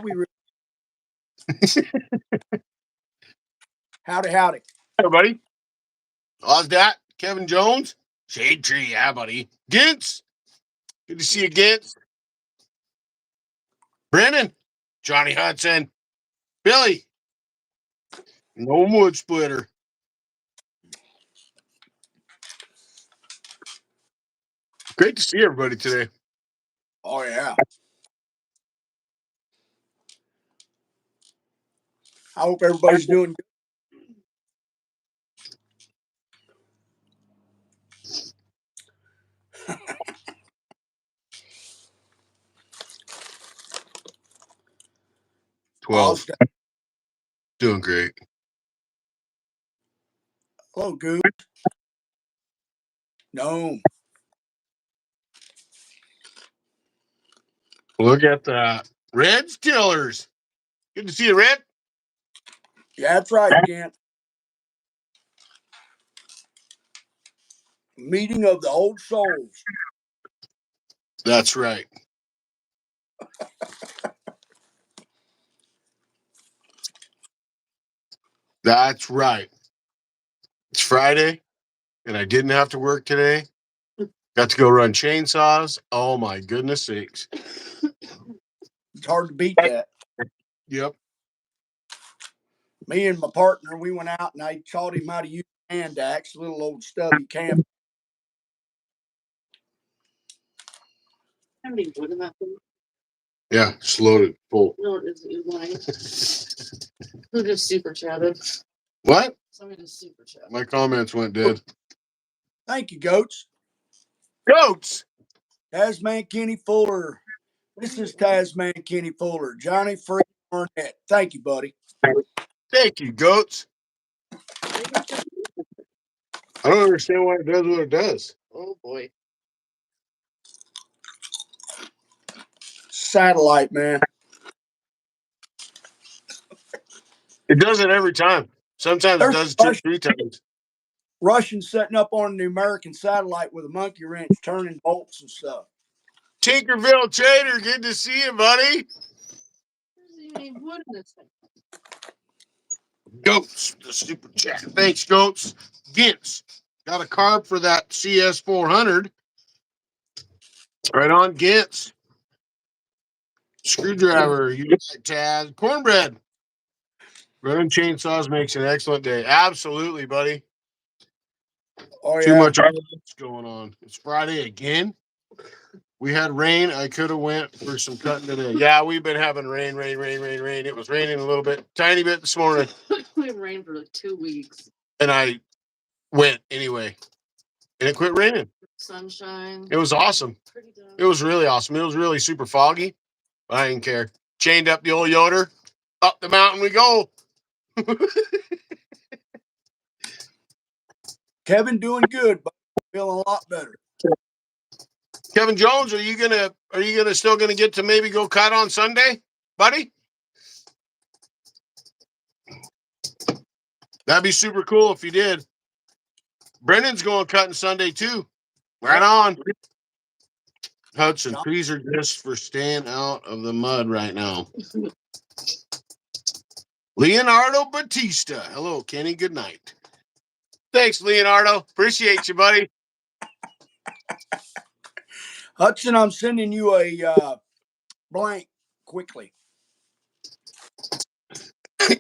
We re- howdy, howdy. Hey, buddy. How's that? Kevin Jones? Shade Tree, yeah, buddy. Gintz. Good to see you, Gintz. Brennan. Johnny Hudson. Billy. No wood splitter. Great to see everybody today. Oh, yeah. I hope everybody's doing good. $12. Doing great. Hello, Goose. No. Look at that. Red Stillers. Good to see you, Red. Yeah, that's right, Kent. Meeting of the old souls. That's right. That's right. It's Friday, and I didn't have to work today. Got to go run chainsaws. Oh, my goodness sakes. It's hard to beat that. Yep. Me and my partner, we went out and I taught him how to use a hand axe, little old stubby camp. How many wood in that thing? Yeah, just loaded full. No, it's lying. Who just super chatted? What? Somebody just super chatted. My comments went dead. Thank you, Goats. Goats! TazMan-Kenny Fuller. This is TazMan-Kenny Fuller. Johnny Free Arnett. Thank you, buddy. Thank you, Goats. I don't understand why it does what it does. Oh boy. Satellite, man. It does it every time. Sometimes it does 2 or 3 times. Russians setting up on the American satellite with a monkey wrench, turning bolts and stuff. Tinkerville Trader, good to see you, buddy. There's even any wood in this thing. Goats, the super chat. Thanks, Goats. Gintz, got a carb for that CS 400. Right on, Gintz. Screwdriver, you got Taz. Cornbread. Running chainsaws makes an excellent day. Absolutely, buddy. Oh, Too yeah. much arguments going on. It's Friday again. We had rain. I could have went for some cutting today. Yeah, we've been having rain. It was raining a little bit, tiny bit this morning. We've rained for like 2 weeks. And I went anyway. And it quit raining. Sunshine. It was awesome. It was really awesome. It was really super foggy. But I didn't care. Chained up the old Yoder. Up the mountain we go. Kevin doing good, but feeling a lot better. Kevin Jones, are you gonna still gonna get to maybe go cut on Sunday, buddy? That'd be super cool if you did. Brendan's going cutting Sunday too. Right on. Hudson, trees are just for staying out of the mud right now. Leonardo Batista. Hello, Kenny. Good night. Thanks, Leonardo. Appreciate you, buddy. Hudson, I'm sending you a blank quickly.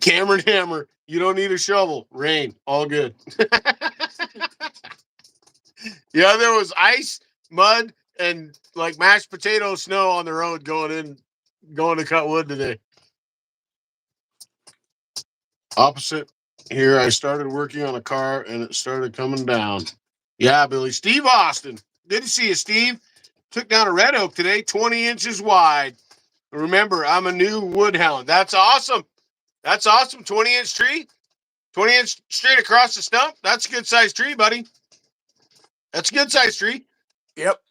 Cameron Hammer. You don't need a shovel. Rain. All good. Yeah, there was ice, mud, and like mashed potato snow on the road going to cut wood today. Opposite here, I started working on a car and it started coming down. Yeah, Billy. Steve Austin. Good to see you, Steve. Took down a red oak today, 20 inches wide. Remember, I'm a new wood hound. That's awesome. That's awesome. 20-inch tree. 20 inch straight across the stump. That's a good sized tree, buddy. That's a good sized tree. Yep.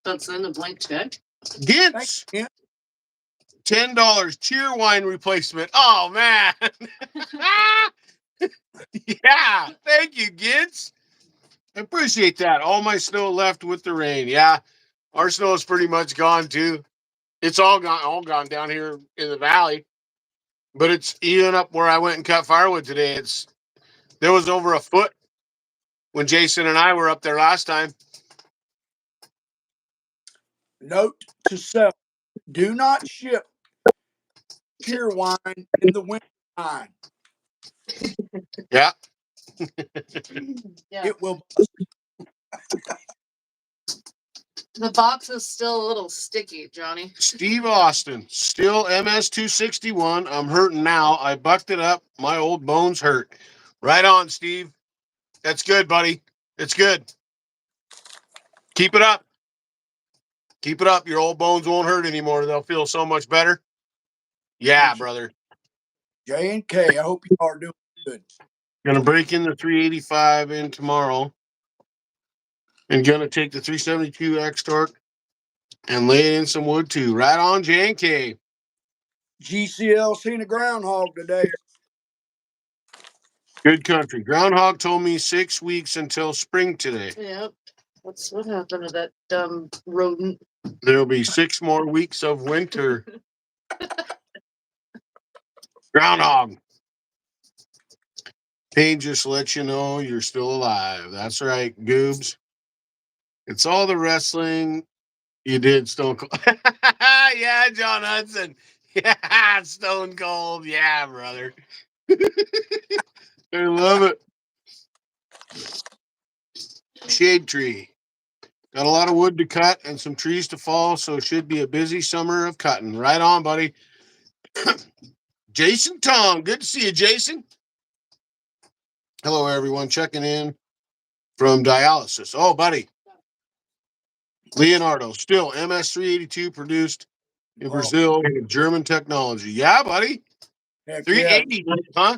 That's in a blank check. Gintz. Yeah. $10 cheer wine replacement. Oh, man. Yeah. Thank you, Gintz. I appreciate that. All my snow left with the rain. Yeah. Our snow is pretty much gone, too. It's all gone down here in the valley. But it's even up where I went and cut firewood today. There was over a foot when Jason and I were up there last time. Note to self: do not ship cheer wine in the winter time. Yeah. Yeah. It will. The box is still a little sticky, Johnny. Steve Austin, still MS-261. I'm hurting now. I bucked it up. My old bones hurt. Right on, Steve. That's good, buddy. It's good. Keep it up. Keep it up. Your old bones won't hurt anymore. They'll feel so much better. Yeah, brother. J and K, I hope you are doing good. Gonna break in the 385 in tomorrow. And gonna take the 372 X torque and lay in some wood too. Right on, J and K. GCL seen a groundhog today. Good country. Groundhog told me 6 weeks until spring today. Yep. What happened to that dumb rodent? There'll be 6 more weeks of winter. Groundhog. Pain just lets you know you're still alive. That's right, Goobs. It's all the wrestling you did, Stone Cold. Yeah, John Hudson. Yeah, Stone Cold. Yeah, brother. I love it. Shade tree. Got a lot of wood to cut and some trees to fall, so it should be a busy summer of cutting. Right on, buddy. Jason Tong. Good to see you, Jason. Hello, everyone. Checking in from dialysis. Oh, buddy. Leonardo. Still MS-382 produced in Brazil with German technology. Yeah, buddy. Heck 380, huh?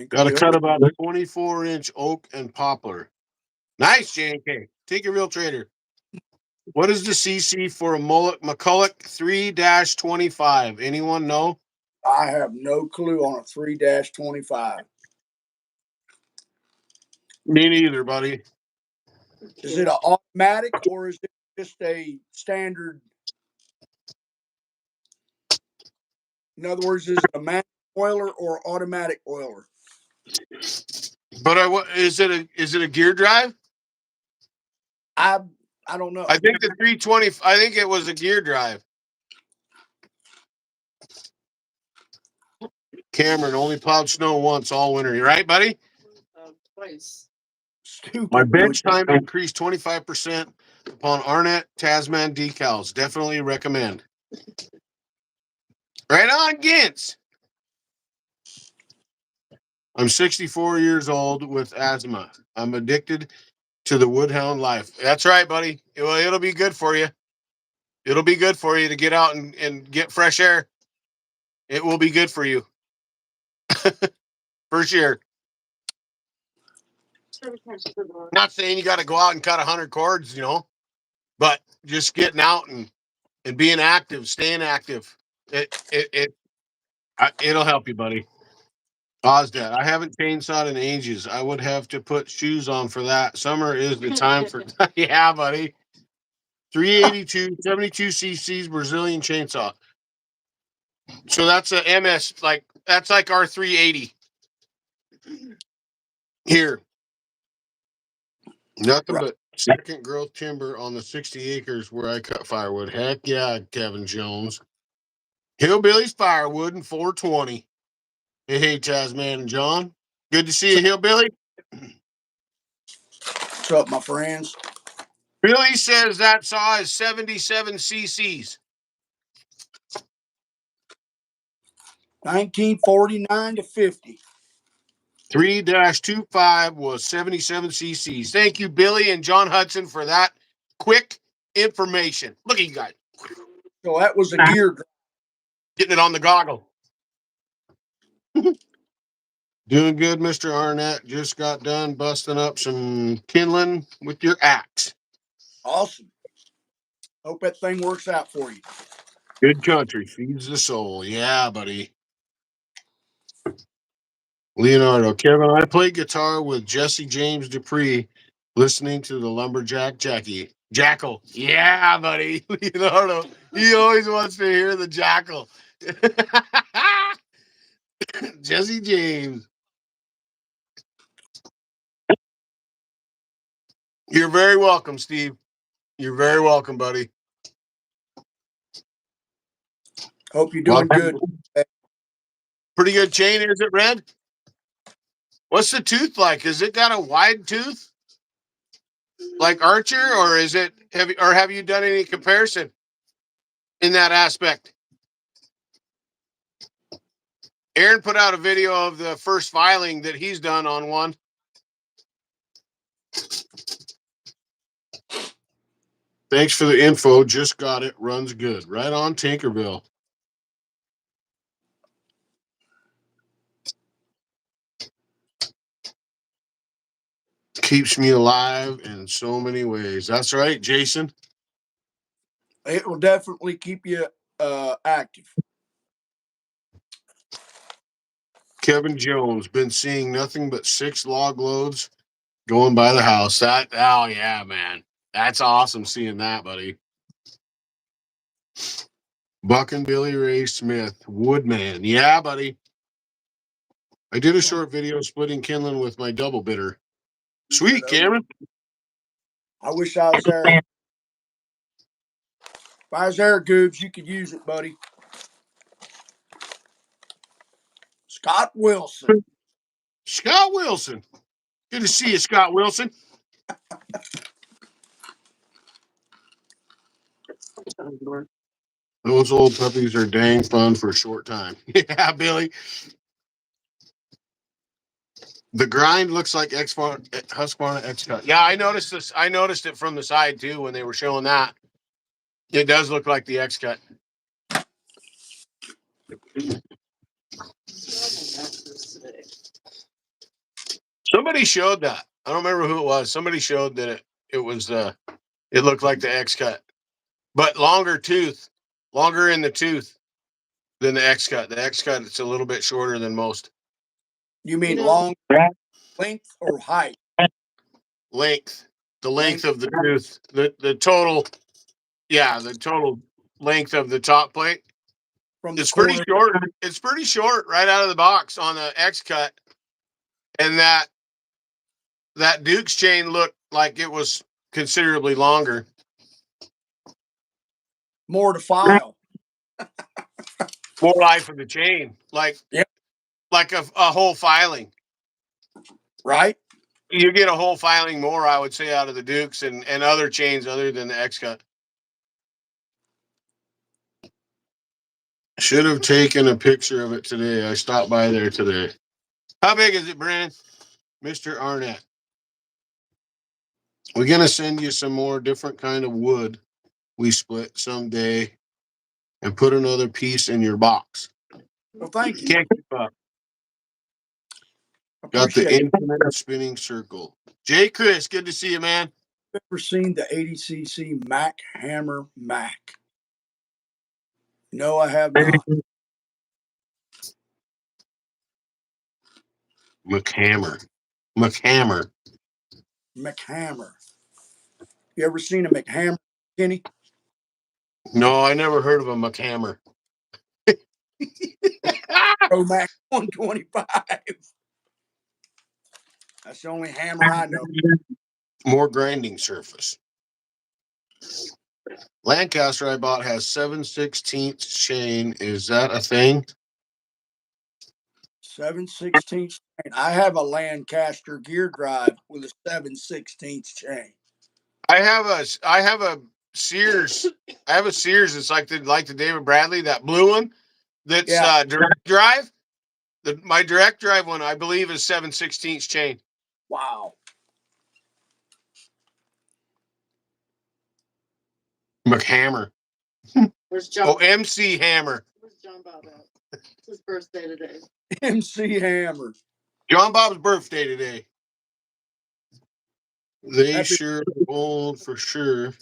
Got to cut about 24-inch oak and poplar. Nice, J&K. Take a real trader. What is the CC for a McCulloch 3-25? Anyone know? I have no clue on a 3-25. Me neither, buddy. Is it an automatic or is it just a standard? In other words, is it a manual oiler or automatic oiler? But is it a gear drive? I don't know. I think the 320. I think it was a gear drive. Cameron only plowed snow once all winter. You right, buddy? Twice. Stupid. My bench time increased 25% upon Arnett Tasman decals. Definitely recommend. Right on, Gintz. I'm 64 years old with asthma. I'm addicted to the Woodhound life. That's right, buddy. It'll be good for you. It'll be good for you to get out and get fresh air. It will be good for you. For sure. Not saying you got to go out and cut 100 cords, but just getting out and being active, staying active. It'll help you, buddy. Ozdad, I haven't chainsawed in ages. I would have to put shoes on for that. Summer is the time for. Yeah, buddy. 382, 72 cc's Brazilian chainsaw. So that's a MS, that's like our 380 here. Nothing but second growth timber on the 60 acres where I cut firewood. Heck yeah, Kevin Jones. Hillbilly's firewood and 420. Hey, Tasman and John. Good to see you, Hillbilly. What's up, my friends? Billy says that saw is 77 cc's. 1949 to 50. 3-25 was 77 cc's. Thank you, Billy and John Hudson, for that quick information. Look at you guys. So that was a gear drive. Getting it on the goggle. Doing good, Mr. Arnett. Just got done busting up some kindling with your axe. Awesome. Hope that thing works out for you. Good country feeds the soul. Yeah, buddy. Leonardo, Kevin, I play guitar with Jesse James Dupree, listening to the Lumberjack Jackie. Jackal. Yeah, buddy. Leonardo. He always wants to hear the jackal. Jesse James. You're very welcome, Steve. You're very welcome, buddy. Hope you're doing good. Pretty good chain, is it, Red? What's the tooth like? Is it got a wide tooth? Like Archer, or is it have you done any comparison in that aspect? Aaron put out a video of the first filing that he's done on one. Thanks for the info. Just got it. Runs good. Right on Tinkerville. Keeps me alive in so many ways. That's right, Jason. It will definitely keep you active. Kevin Jones, been seeing nothing but 6 log loads going by the house. Oh yeah, man. That's awesome seeing that, buddy. Buck and Billy Ray Smith, Woodman. Yeah, buddy. I did a short video splitting kindling with my double bitter. Sweet, Cameron. I wish I was there. If I was there, Goobs, you could use it, buddy. Scott Wilson. Scott Wilson. Good to see you, Scott Wilson. Those old puppies are dang fun for a short time. Yeah, Billy. The grind looks like Husqvarna X-Cut. Yeah, I noticed this. I noticed it from the side too when they were showing that. It does look like the X-Cut. Somebody showed that. I don't remember who it was. Somebody showed that it was it looked like the X-Cut, but longer in the tooth than the X-Cut. The X-Cut it's a little bit shorter than most. You mean long length or height? Length. The length of the tooth. The total. Yeah, the total length of the top plate. It's pretty short. It's pretty short right out of the box on the X-Cut, and that Duke's chain looked like it was considerably longer. More to file. More life of the chain, like a whole filing. Right. You get a whole filing more, I would say, out of the Dukes and other chains other than the X-Cut. Should have taken a picture of it today. I stopped by there today. How big is it, Brandon? Mr. Arnett. We're going to send you some more different kind of wood we split someday and put another piece in your box. Well, thank you. Can't keep up. Got the infinite spinning circle. Jay Chris, good to see you, man. Ever seen the 80cc Mac Hammer Mac? No, I have not. McHammer. You ever seen a McHammer, Kenny? No, I never heard of a McHammer. Pro Mac 125. That's the only hammer I know. More grinding surface. Lancaster I bought has 7/16 chain. Is that a thing? 7/16 chain. I have a Lancaster gear drive with a 7/16 chain. I have a Sears. I have a Sears. It's like the David Bradley, that blue one. That's direct drive. My direct drive one, I believe, is 7/16 chain. Wow. McHammer. Where's John? Oh, MC Hammer. Where's John Bob at? It's his birthday today. MC Hammer. John Bob's birthday today. They sure old for sure.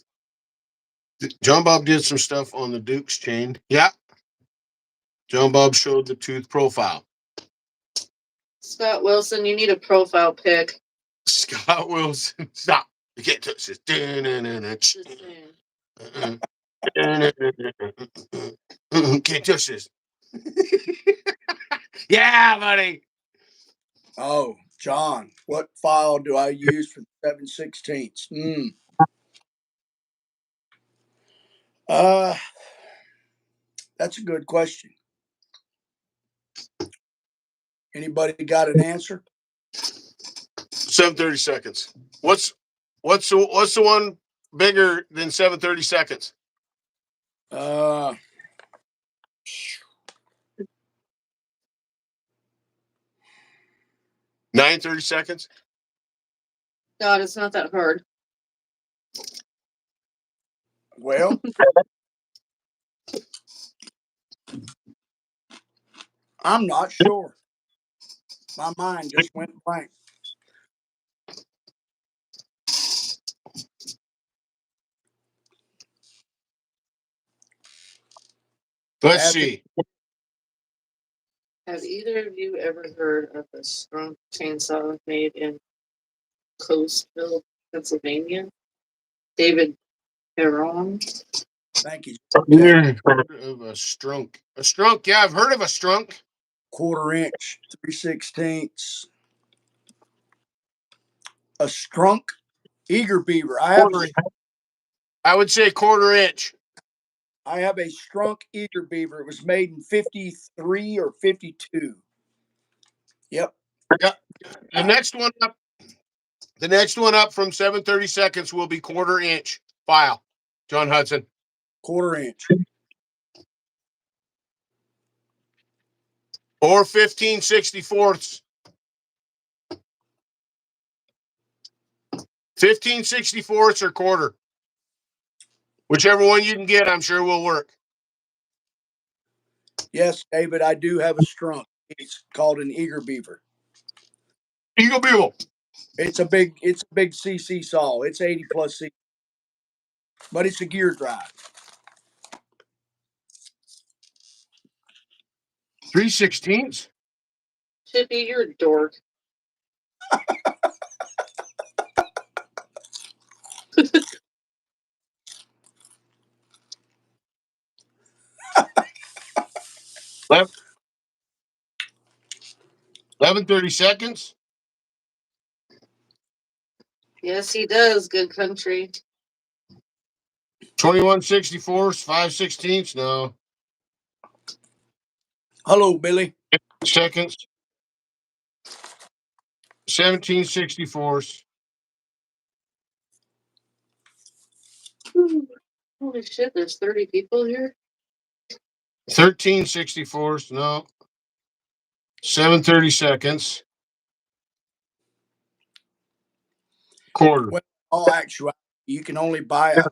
John Bob did some stuff on the Duke's chain. Yeah. John Bob showed the tooth profile. Scott Wilson, you need a profile pic. Scott Wilson. Stop. You can't touch this. Can't touch this. Yeah, buddy. Oh, John, what file do I use for 7/16? That's a good question. Anybody got an answer? 730 seconds. What's the one bigger than 730 seconds? 930 seconds. God, it's not that hard. Well, I'm not sure. My mind just went blank. Let's see. Have either of you ever heard of a strong chainsaw made in Coatesville, Pennsylvania? David Perron. Thank you. Of a strunk. A strunk. Yeah, I've heard of a strunk. 1/4 inch, 3/16. A strunk eager beaver. I would say 1/4 inch. I have a strunk eager beaver. It was made in 53 or 52. Yep. Yeah. The next one up from 730 seconds will be 1/4 inch file. John Hudson. 1/4 inch. Or 15/64. 15/64 or 1/4. Whichever one you can get, I'm sure will work. Yes, David, I do have a strunk. It's called an eager beaver. Eagle Beagle. It's a big CC saw. It's 80 plus C, but it's a gear drive. 3/16. Chippy, you're a dork. Left. 11:30 seconds. Yes, he does. Good country. 21/64, 5/16. No. Hello, Billy. Seconds. 17/64. Holy shit, there's 30 people here. 13/64. No. 730 seconds. 1/4. Well, all actuality, you can only buy a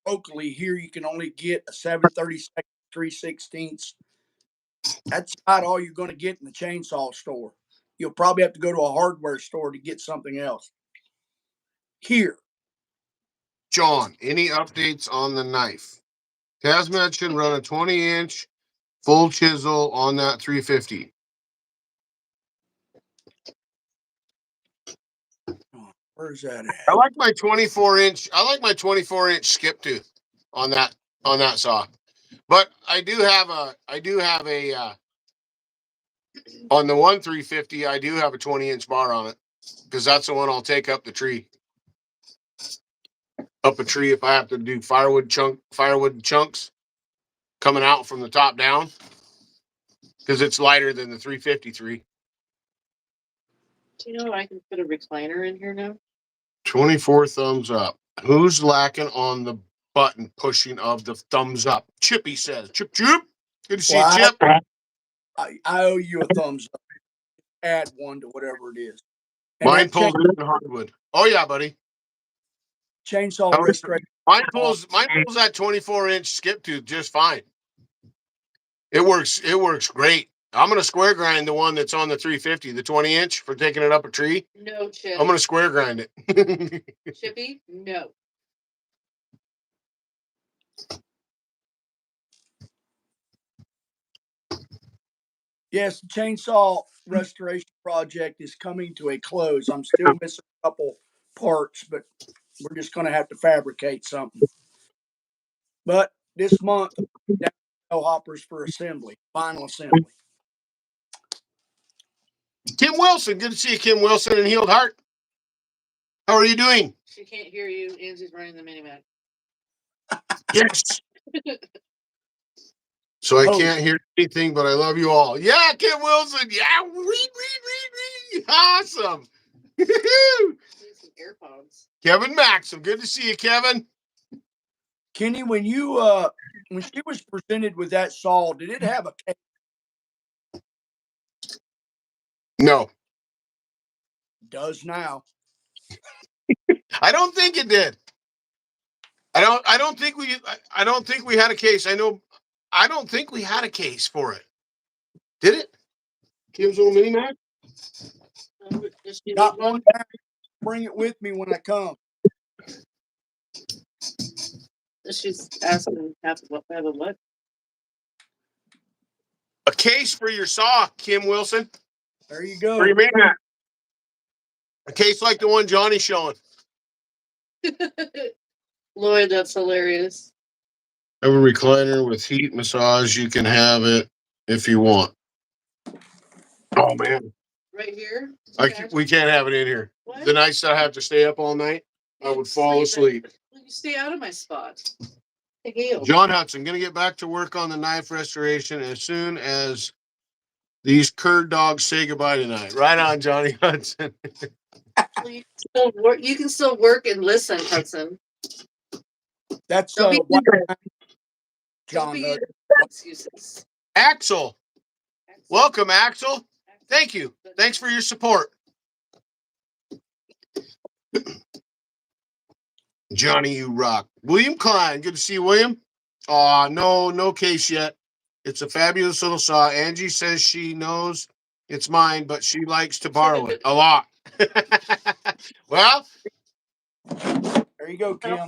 locally here. You can only get a 7/30 3/16. That's about all you're going to get in the chainsaw store. You'll probably have to go to a hardware store to get something else. Here, John, any updates on the knife? TazMan should run a 20-inch full chisel on that 350. where's that at? I like my 24-inch. I like my 24-inch skip tooth on that saw. But I do have a on the 350. I do have a 20-inch bar on it because that's the one I'll take up the tree. Up a tree if I have to do firewood chunks coming out from the top down because it's lighter than the 353. Do you know I can put a recliner in here now? 24 thumbs up. Who's lacking on the button pushing of the thumbs up? Chippy says. Chip. Good to see you, Chip. I owe you a thumbs up. Add one to whatever it is. And Mine pulls in hardwood. Oh yeah, buddy. Chainsaw restoration. Mine pulls that 24-inch skip tooth just fine. It works great. I'm gonna square grind the one that's on the 350, the 20-inch for taking it up a tree. No, Chip. I'm gonna square grind it. Chippy, no. Yes, the chainsaw restoration project is coming to a close. I'm still missing a couple parts, but We're just going to have to fabricate something. But this month, hoppers for assembly, final assembly. Kim Wilson, good to see you, Kim Wilson in Healed Heart. How are you doing? She can't hear you. Angie's running the mini-mac. Yes. So I can't hear anything, but I love you all. Yeah, Kim Wilson. Yeah, wee. Awesome. Need some AirPods. Kevin Maxim, good to see you, Kevin. Kenny, when you when she was presented with that saw, did it have a case? No. Does now. I don't think it did. I don't think we had a case. I don't think we had a case for it. Did it? Kim's little mini Mac? Got one. Bring it with me when I come. She's asking have a what? A case for your saw, Kim Wilson. There you go. For your mini Mac. A case like the one Johnny's showing. Lloyd, that's hilarious. Have a recliner with heat massage. You can have it if you want. Oh, man. Right here? We can't have it in here. What? The nights I have to stay up all night, I would fall asleep. Well, you stay out of my spot. John Hudson, going to get back to work on the knife restoration as soon as these cur dogs say goodbye tonight. Right on, Johnny Hudson. Well, you can still work and listen, Hudson. That's John. Excuses. Axel. Welcome, Axel. Thank you. Thanks for your support. Johnny, you rock. William Klein. Good to see you, William. No case yet. It's a fabulous little saw. Angie says she knows it's mine, but she likes to borrow it a lot. Well, there you go, Kim.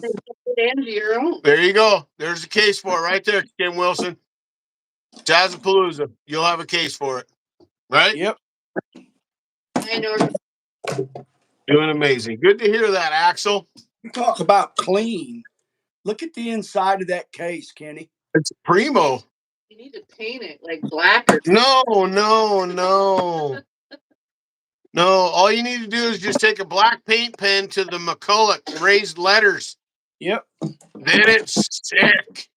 There you go. There's a case for it right there, Kim Wilson. Jazzapalooza. You'll have a case for it. Right? Yep. I know. Doing amazing. Good to hear that, Axel. You talk about clean. Look at the inside of that case, Kenny. It's primo. You need to paint it like black or No. No, all you need to do is just take a black paint pen to the McCulloch raised letters. Yep. Then it's sick.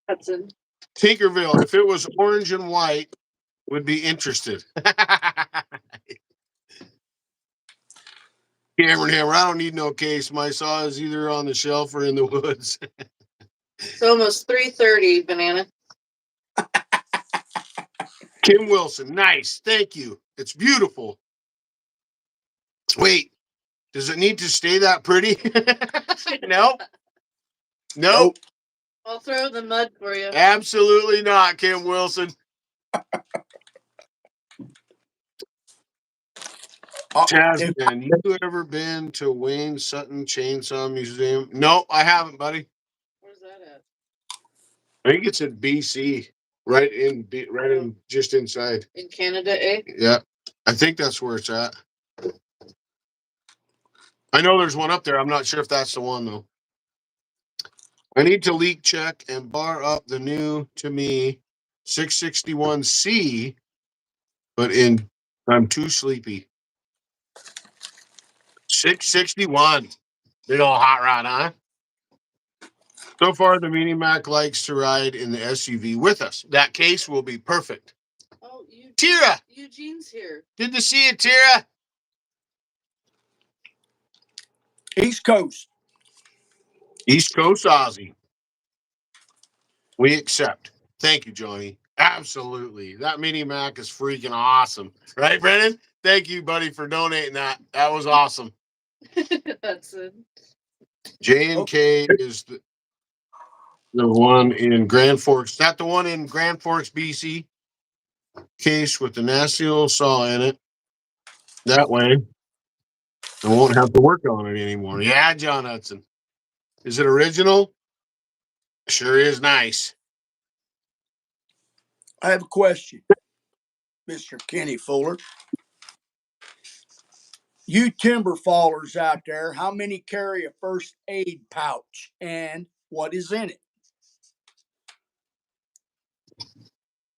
Hudson. Tinkerville, if it was orange and white, would be interested. Cameron Hammer, I don't need no case. My saw is either on the shelf or in the woods. It's almost 3:30, Banana. Kim Wilson, nice. Thank you. It's beautiful. Wait, does it need to stay that pretty? Nope. I'll throw the mud for you. Absolutely not, Kim Wilson. Tazman, you ever been to Wayne Sutton Chainsaw Museum? No, I haven't, buddy. Where's that at? I think it's in BC, right in just inside. In Canada, eh? Yeah, I think that's where it's at. I know there's one up there. I'm not sure if that's the one though. I need to leak check and bar up the new to me 661C, but I'm too sleepy. 661. Big old hot rod, huh? So far, the Mini Mac likes to ride in the SUV with us. That case will be perfect. Oh, Tira. Eugene's here. Good to see you, Tira. East Coast. East Coast Aussie. We accept. Thank you, Johnny. Absolutely. That Mini Mac is freaking awesome. Right, Brennan? Thank you, buddy, for donating that. That was awesome. That's it. J&K is the one in Grand Forks. Is that the one in Grand Forks, BC? Case with the nasty little saw in it. That way, I won't have to work on it anymore. Yeah, John Hudson. Is it original? Sure is nice. I have a question, Mr. Kenny Fuller. You timber fallers out there, how many carry a first aid pouch and what is in it?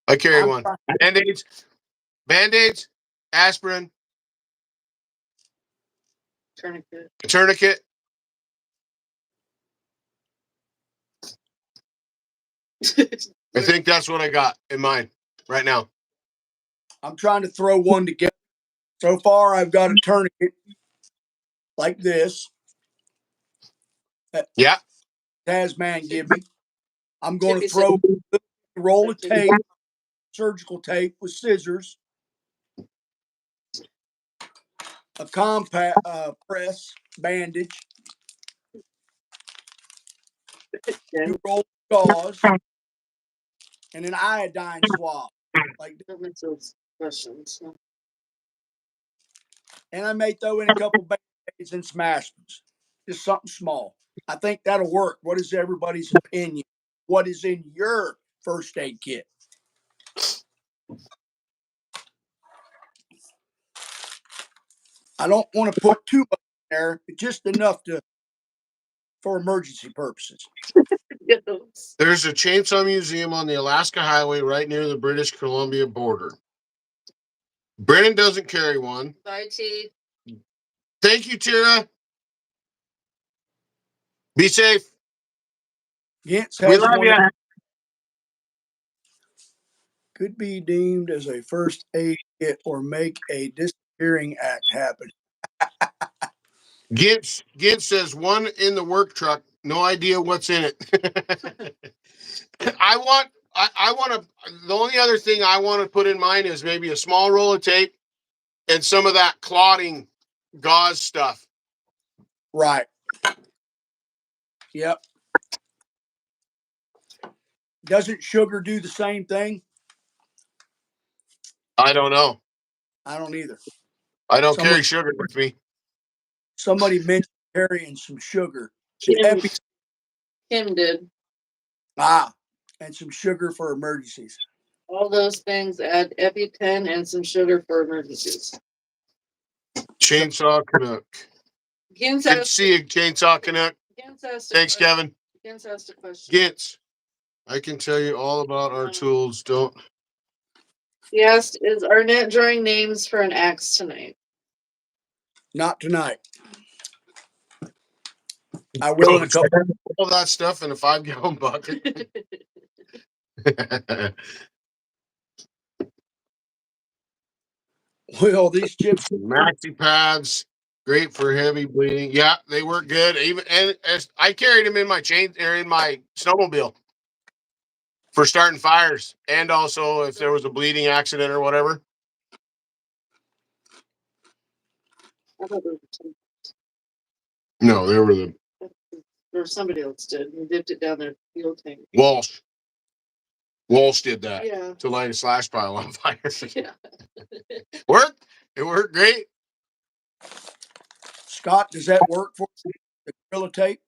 I carry I'm one. trying- Band-Aids, aspirin, Tourniquet. a tourniquet. I think that's what I got in mine right now. I'm trying to throw one together. So far, I've got a tourniquet like this that Yeah. Tasman give me. I'm going to Chippy said- throw a roll of tape, surgical tape with scissors, a compact press bandage, Yeah. 2 rolls of gauze, and an iodine swab. Like, That makes those questions. Huh? and I may throw in a couple band-aids and some aspirins, just something small. I think that'll work. What is everybody's opinion? What is in your first aid kit? I don't want to put too much in there, just enough for emergency purposes. Yes. There's a chainsaw museum on the Alaska Highway right near the British Columbia border. Brennan doesn't carry one. Bye, T. Thank you, Tara. Be safe. Gents We has love one you. that could be deemed as a first aid kit or make a disappearing act happen. Gintz says one in the work truck. No idea what's in it. I want to. The only other thing I want to put in mine is maybe a small roll of tape and some of that clotting gauze stuff. Right. Yep. Doesn't sugar do the same thing? I don't know. I don't either. I don't Somebody, carry sugar with me. somebody mentioned carrying some sugar. Kim, Kim did. And some sugar for emergencies. All those things, add EpiPen and some sugar for emergencies. Chainsaw Canuck. Gintz Good to asked, see you, Chainsaw Canuck. Gintz asked a Thanks, question. Kevin. Gintz asked a question. Gintz, I can tell you all about our tools. Don't. He asked, is Arnett drawing names for an axe tonight? Not tonight. I will in a couple. All that stuff in a 5-gallon bucket. Well, these chips. Maxi pads, great for heavy bleeding. Yeah, they work good. Even and as I carried them in my in my snowmobile for starting fires, and also if there was a bleeding accident or whatever. I thought those were No, they were the or somebody else did. And dipped it down their fuel tank. Walsh. Walsh did that Yeah. to light a slash pile on fire. Yeah. Worked. It worked great. Scott, does that work for the Gorilla Tape?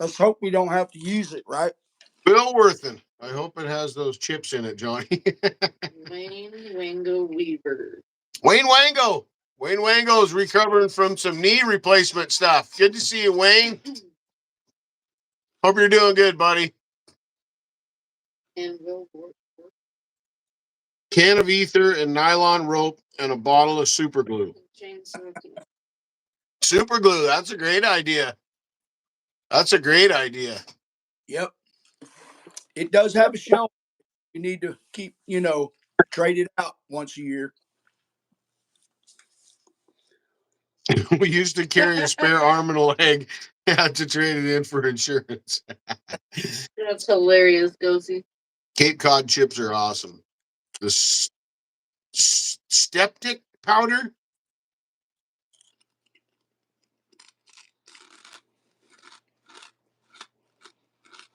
Let's hope we don't have to use it, right? Bill Worthen. I hope it has those chips in it, Johnny. Wayne Wango Weaver. Wayne Wango. Wayne Wango is recovering from some knee replacement stuff. Good to see you, Wayne. Hope you're doing good, buddy. And Will Can of ether and nylon rope and a bottle of super glue. Chainsaw. Super glue. That's a great idea. That's a great idea. Yep. It does have a shelf. You need to keep, trade it out once a year. We used to carry a spare arm and a leg. Had to trade it in for insurance. That's hilarious, Gozy. Cape Cod chips are awesome. The Steptic powder.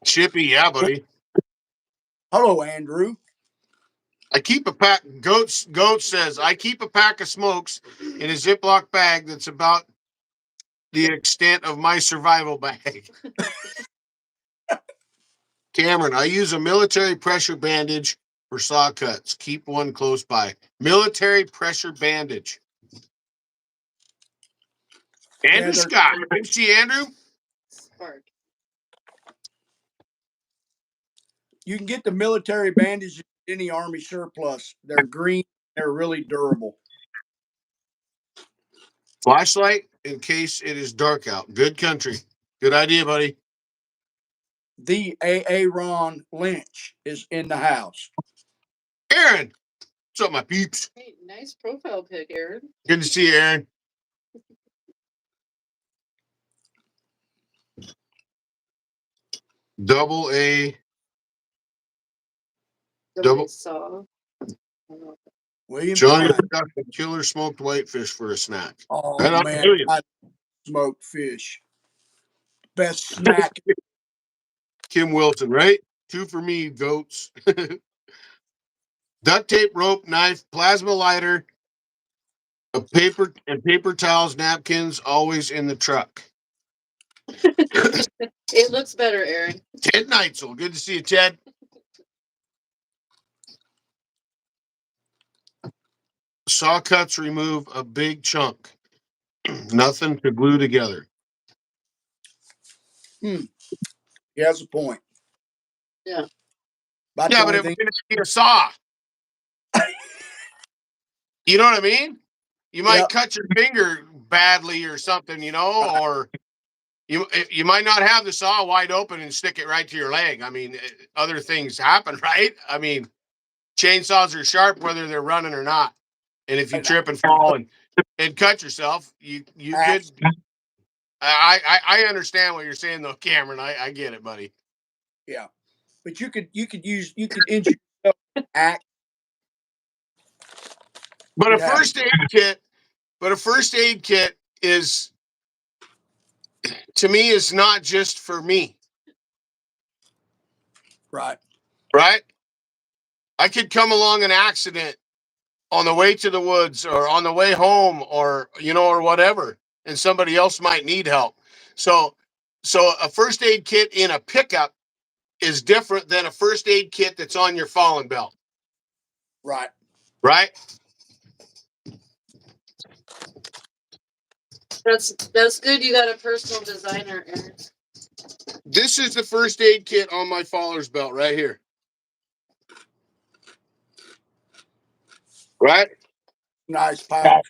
Chippy, yeah, buddy. Hello, Andrew. I keep a pack. Goat says I keep a pack of smokes in a Ziploc bag that's about the extent of my survival bag. Cameron, I use a military pressure bandage for saw cuts. Keep one close by. Military pressure bandage. Andrew Scott. Good to see Andrew. Spark. You can get the military bandages in any Army surplus. They're green. They're really durable. Flashlight in case it is dark out. Good country. Good idea, buddy. The Aaron Lynch is in the house. Aaron. What's up, my peeps? Hey, nice profile pic, Aaron. Good to see you, Aaron. Double A. Double saw. William Johnny Klein. got the killer smoked whitefish for a snack. Oh, Right on, man. William. I smoked fish. Best snack. Kim Wilson, right? 2 for me, goats. Duct tape, rope, knife, plasma lighter, a paper and paper towels, napkins, always in the truck. It looks better, Aaron. Ted Neitzel, good to see you, Ted. Saw cuts remove a big chunk. Nothing to glue together. He has a point. Yeah. About Yeah, the but only it thing. would be a saw. You know what I mean? You might Yep. cut your finger badly or something, you know, or you might not have the saw wide open and stick it right to your leg. I mean, other things happen, right? I mean, chainsaws are sharp whether they're running or not. And if you trip and fall and cut yourself, you could. I understand what you're saying though, Cameron. I get it, buddy. Yeah, but you could injure yourself with an axe. But a You'd have- first aid kit is, to me, is not just for me. Right. Right? I could come along an accident on the way to the woods or on the way home or, you know, or whatever, and somebody else might need help. So a first aid kit in a pickup is different than a first aid kit that's on your fallen belt. Right. Right? That's good. You got a personal designer, Aaron. This is the first aid kit on my faller's belt right here. Right? Nice pouch.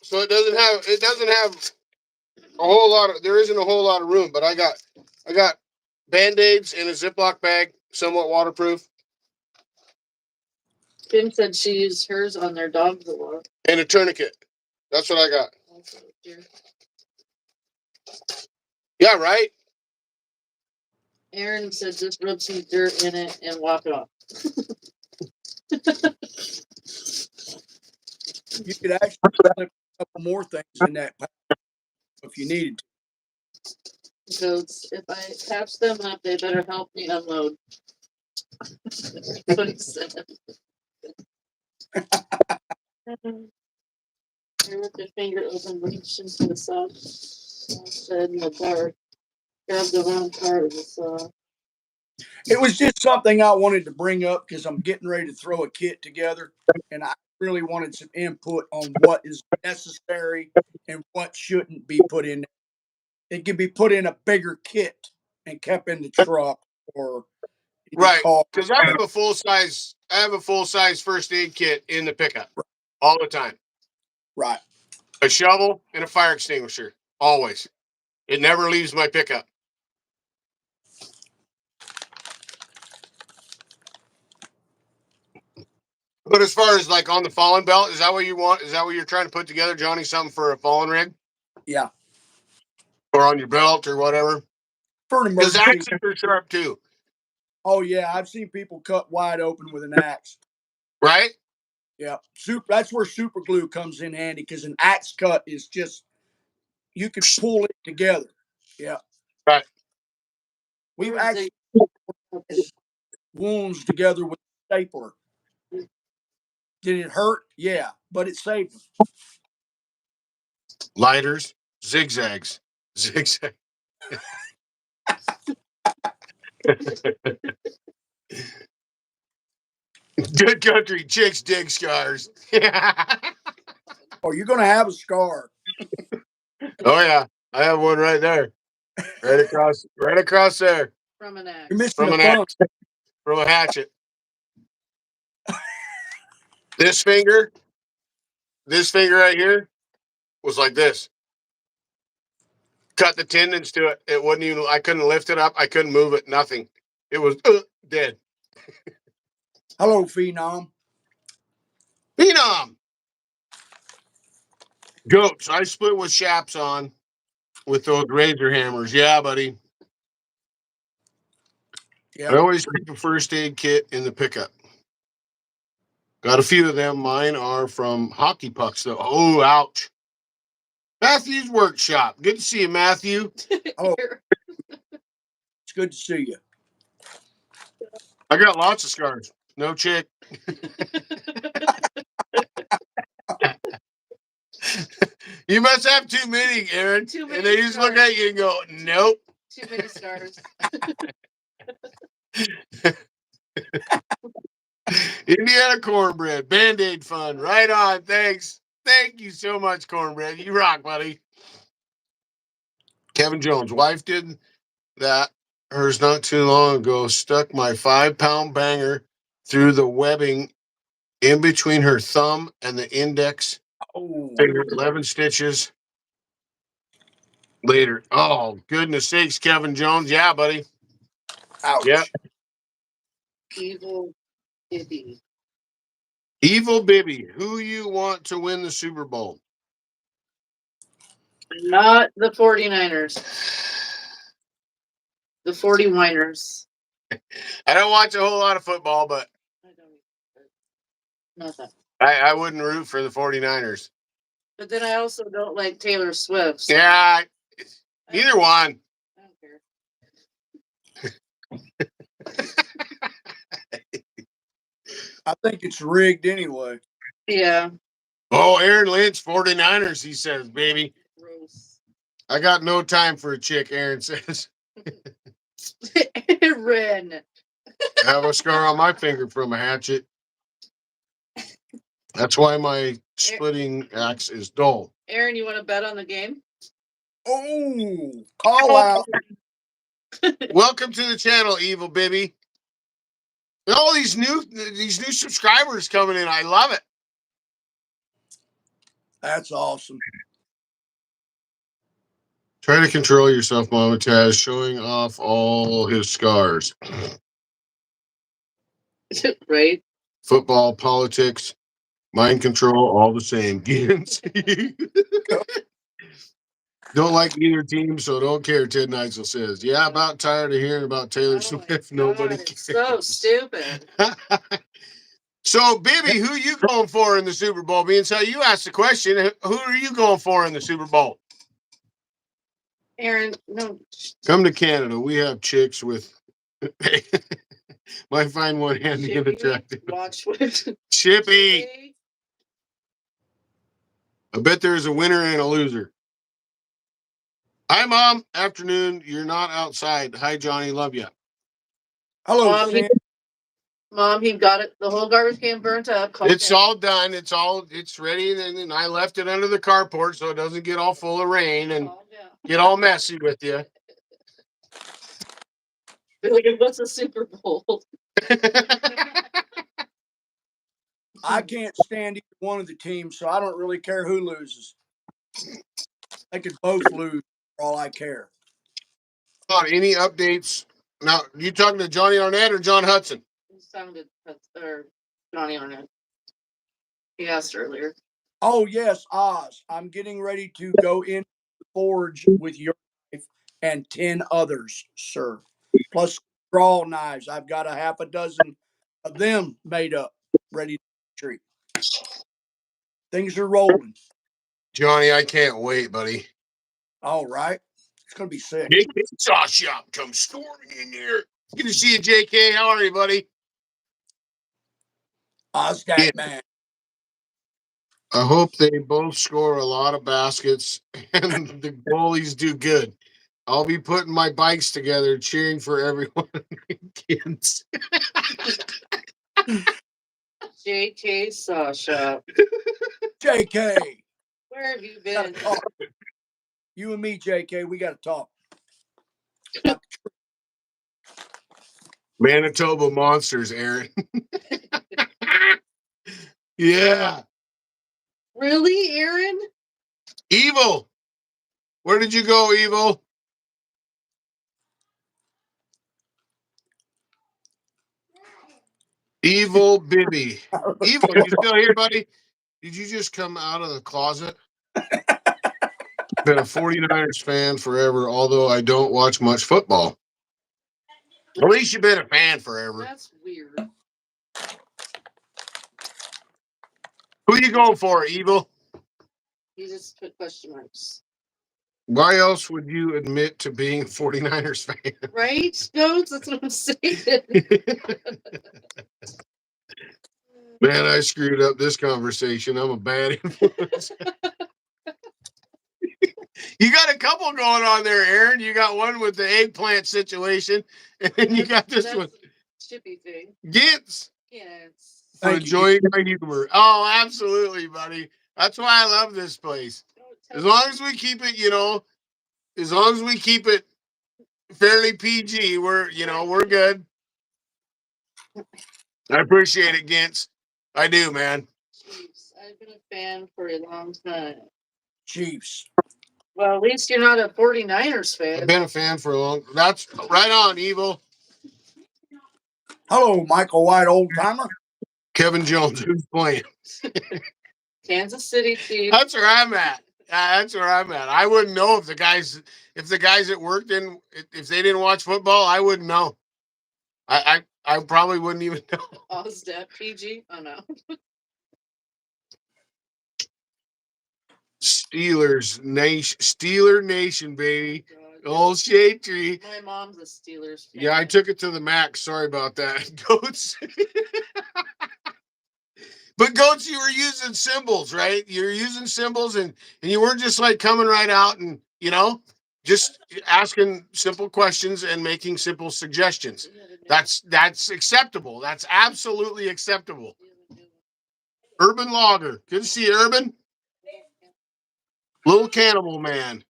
So it doesn't have a whole lot of, there isn't a whole lot of room, but I got Band-Aids in a Ziploc bag, somewhat waterproof, Kim said she used hers on their dogs a lot. and a tourniquet. That's what I got. Yeah, right? Aaron said just rub some dirt in it and walk it off. You could actually slip a couple more things in that pouch if you needed to. Because if I patch them up, they better help me unload. That's what he said. I with your finger open, reached into the saw. Said in the dark, grabbed the wrong part of the saw. It was just something I wanted to bring up because I'm getting ready to throw a kit together, and I really wanted some input on what is necessary and what shouldn't be put in. It can be put in a bigger kit and kept in the truck or in your Right. car. Because I have a full size first aid kit in the pickup all the time. Right. A shovel and a fire extinguisher. Always. It never leaves my pickup. But as far as like on the fallen belt, is that what you want? Is that what you're trying to put together, Johnny? Something for a fallen rig? Yeah. Or on your belt or whatever? For an Because emergency. axes are sharp too. Oh yeah, I've seen people cut wide open with an axe. Right? Yeah. That's where super glue comes in handy because an axe cut is just you can pull it together. Yeah. Right. We've actually pulled wounds together with a stapler. Did it hurt? Yeah, but it saved them. Lighters, zigzags. Zigzag. Good country chicks dig scars. Oh, you're gonna have a scar. Oh yeah, I have one right there, right across there From an You're axe. missing from a an thumb. axe, from a hatchet. This finger right here was like this. Cut the tendons to it. It wouldn't even. I couldn't lift it up. I couldn't move it. Nothing. It was dead. Hello, Phenom. Phenom. Goats. I split with Shaps on with those razor hammers. Yeah, buddy. Yeah. I always keep a first aid kit in the pickup. Got a few of them. Mine are from hockey pucks, though. Oh, ouch. Matthew's Workshop. Good to see you, Matthew. Oh, it's good to see you. I got lots of scars. No chick. You must have too many, Aaron. Too many and they just look scars. at you and go, nope. Too many scars. Indiana Cornbread. Band-Aid fund. Right on. Thanks. Thank you so much, Cornbread. You rock, buddy. Kevin Jones' wife did that. Hers not too long ago. Stuck my 5-pound banger through the webbing in between her thumb and the index Oh, finger. 11 stitches later. Oh, goodness sakes, Kevin Jones. Yeah, buddy. ouch. Yeah. Evil Bibby. Evil Bibby. Who you want to win the Super Bowl? Not the 49ers. The 40 whiners. I don't watch a whole lot of football, but I don't. Not that. I wouldn't root for the 49ers. But then I also don't like Taylor Swift. So Yeah, either one. I don't care. I think it's rigged anyway. Yeah. Oh, Aaron Lynch, 49ers, he says, baby. Gross. I got no time for a chick, Aaron says. Aaron. I have a scar on my finger from a hatchet. That's why my splitting axe is dull. Aaron, you want to bet on the game? Oh, call out. Welcome to the channel, Evil Bibby. And all these new subscribers coming in. I love it. That's awesome. Try to control yourself, Mama Taz, showing off all his scars. Right? Football, politics, mind control, all the same. Don't like either team, so don't care, Ted Neitzel says. Yeah, about tired of hearing about Taylor Oh Swift. my Nobody God, cares. it's so stupid. So, Bibby, who you going for in the Super Bowl? Being so you asked the question, who are you going for in the Super Bowl? Aaron, no. Come to Canada. We have chicks with. Might find one handy and attractive. Watch what. Chippy. I bet there's a winner and a loser. Hi, Mom. Afternoon. You're not outside. Hi, Johnny. Love you. Hello, Mom, Sam. Mom, he got it. The whole garbage can burnt up. It's all done. It's ready. And I left it under the carport so it doesn't get all full of rain and get all messy with you. Like, what's a Super Bowl? I can't stand either one of the teams, so I don't really care who loses. They could both lose for all I care. Any updates? Now, you talking to Johnny Arnett or John Hudson? It sounded, or Johnny Arnett. He asked earlier. Oh, yes, Oz. I'm getting ready to go in the forge with your wife and 10 others, sir. Plus draw knives. I've got a half a dozen of them made up, ready to treat. Things are rolling. Johnny, I can't wait, buddy. All right. It's going to be sick. Big sauce shop comes storming in here. Good to see you, JK. How are you, buddy? Oz that man. I hope they both score a lot of baskets and the goalies do good. I'll be putting my bikes together, cheering for everyone. Kids. JK Sasha. JK. Where have you been? You and me, JK, we got to talk. About Manitoba Monsters, Aaron. Yeah. Really, Aaron? Evil. Where did you go, Evil? Evil Bibby. Evil, you still here, buddy? Did you just come out of the closet? Been a 49ers fan forever, although I don't watch much football. At least you've been a fan forever. That's weird. Who you going for, Evil? You just put question marks. Why else would you admit to being a 49ers fan? Right, Goats? That's what I'm saying. Man, I screwed up this conversation. I'm a bad influence. You got a couple going on there, Aaron. You got one with the eggplant situation, and then you got this one. Chippy thing. Gits. Yes. For enjoying my humor. Oh, absolutely, buddy. That's why I love this place. As long as we keep it, as long as we keep it fairly PG, we're good. I appreciate it, Gintz. I do, man. Chiefs. I've been a fan for a long time. Chiefs. Well, at least you're not a 49ers fan. I've been a fan for a long. That's right on, Evil. Hello, Michael White, old timer. Kevin Jones, who's playing? Kansas City Chiefs. That's where I'm at. That's where I'm at. I wouldn't know if the guys that worked if they didn't watch football, I wouldn't know. I probably wouldn't even know. Oh, is that PG? Oh no. Steeler Nation, baby. Old shade tree. My mom's a Steelers fan. Yeah, I took it to the max. Sorry about that. Goats. But Goats, you were using symbols, right? You're using symbols and you weren't just like coming right out and, just asking simple questions and making simple suggestions. That's acceptable. That's absolutely acceptable. Urban Logger. Good to see you, Urban. Little Cannibal Man.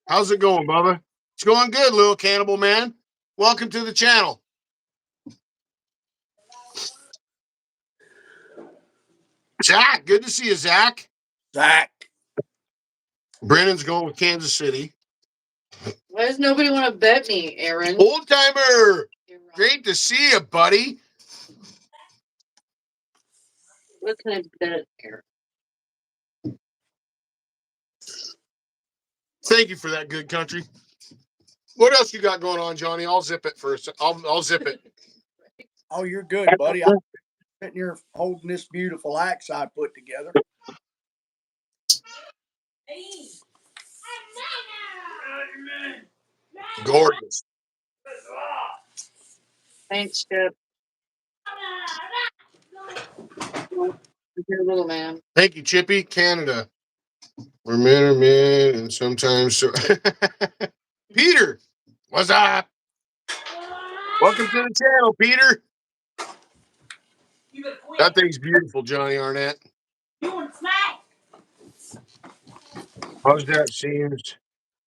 How's it going, Bubba? It's going good, Little Cannibal Man. Welcome to the channel. Zach, good to see you, Zach. Zach. Brennan's going with Kansas City. Why does nobody want to bet me, Aaron? Old timer. Great to see you, buddy. What can I bet, Aaron? Thank you for that good country. What else you got going on, Johnny? I'll zip it first. I'll zip it. Oh, you're good, buddy. I'm sitting here holding this beautiful axe I put together. Gorgeous. Thanks, Chip. You're a little man. Thank you, Chippy. Canada. We're men, and sometimes so. Peter, what's up? Welcome to the channel, Peter. That thing's beautiful, Johnny Arnett. How's that seems?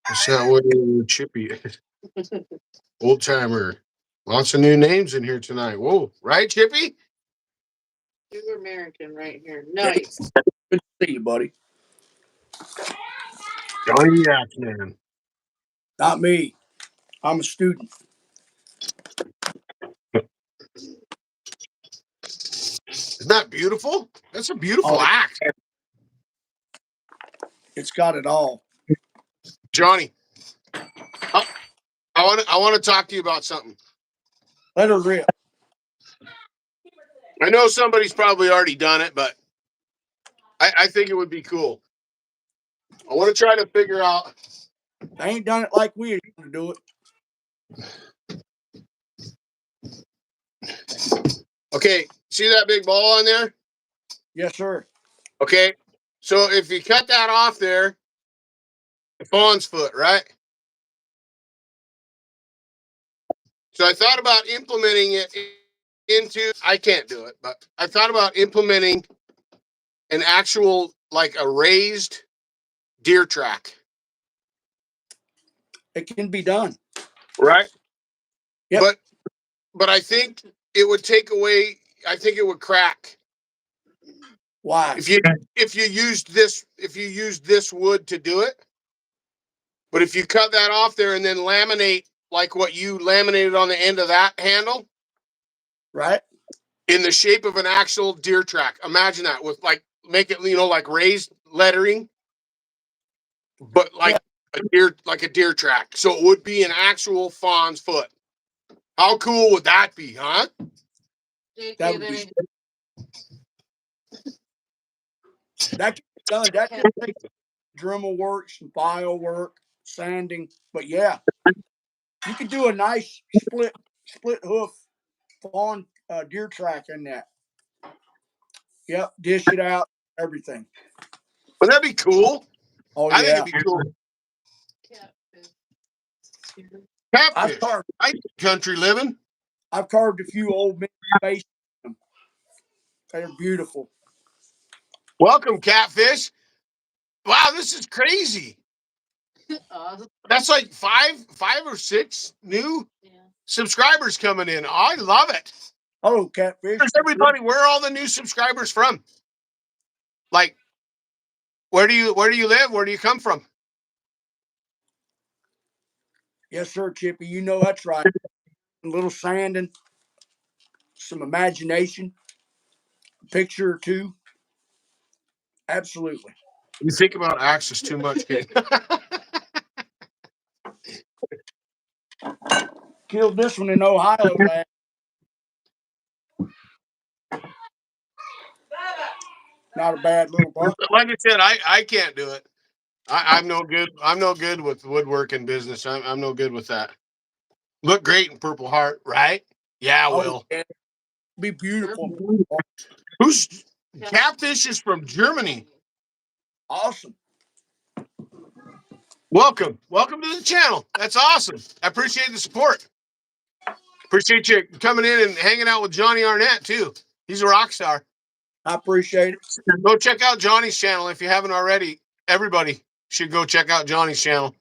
What's that way, Chippy? Old timer. Lots of new names in here tonight. Whoa, right, Chippy? You're American right here. Nice. Good to see you, buddy. Johnny Axman. Not me. I'm a student. Isn't that beautiful? That's a beautiful axe. It's got it all. Johnny, I want to talk to you about something. Let her rip. I know somebody's probably already done it, but I think it would be cool. I want to try to figure out. They ain't done it like we are going to do it. Okay, see that big ball on there? Yes, sir. Okay, so if you cut that off there, the fawn's foot, right? So I thought about implementing it into, I can't do it, but I thought about implementing an actual, like a raised deer track. It can be done. Right. Yep. But I think it would take away. I think it would crack Why? if you used this wood to do it. But if you cut that off there and then laminate like what you laminated on the end of that handle, Right. in the shape of an actual deer track. Imagine that with like make it like raised lettering, but like a deer track. So it would be an actual fawn's foot. How cool would that be, huh? That would be. That can be done. That can take Dremel work, some file work, sanding. But yeah, you could do a nice split hoof fawn deer track in that. Yep, dish it out, everything. Would that be cool? Oh I yeah, think it'd be cool. I've Catfish. carved, Country living. I've carved a few old men face. They're beautiful. Welcome, Catfish. Wow, this is crazy. Awesome. That's like five or six new subscribers coming in. I love it. Oh, Catfish. Where's everybody? Where are all the new subscribers from? Like, where do you live? Where do you come from? Yes, sir, Chippy. You know that's right. A little sanding, some imagination, a picture or two. Absolutely. You think about axes too much, kid. Killed this one in Ohio last. Not a bad little buck. Like I said, I can't do it. I'm no good. I'm no good with woodworking business. I'm no good with that. Look great in Purple Heart, right? Yeah, Will. Yeah. Be beautiful. Who's Catfish is from Germany. Awesome. Welcome to the channel. That's awesome. I appreciate the support. Appreciate you coming in and hanging out with Johnny Arnett too. He's a rock star. I appreciate it. Go check out Johnny's channel if you haven't already. Everybody should go check out Johnny's channel.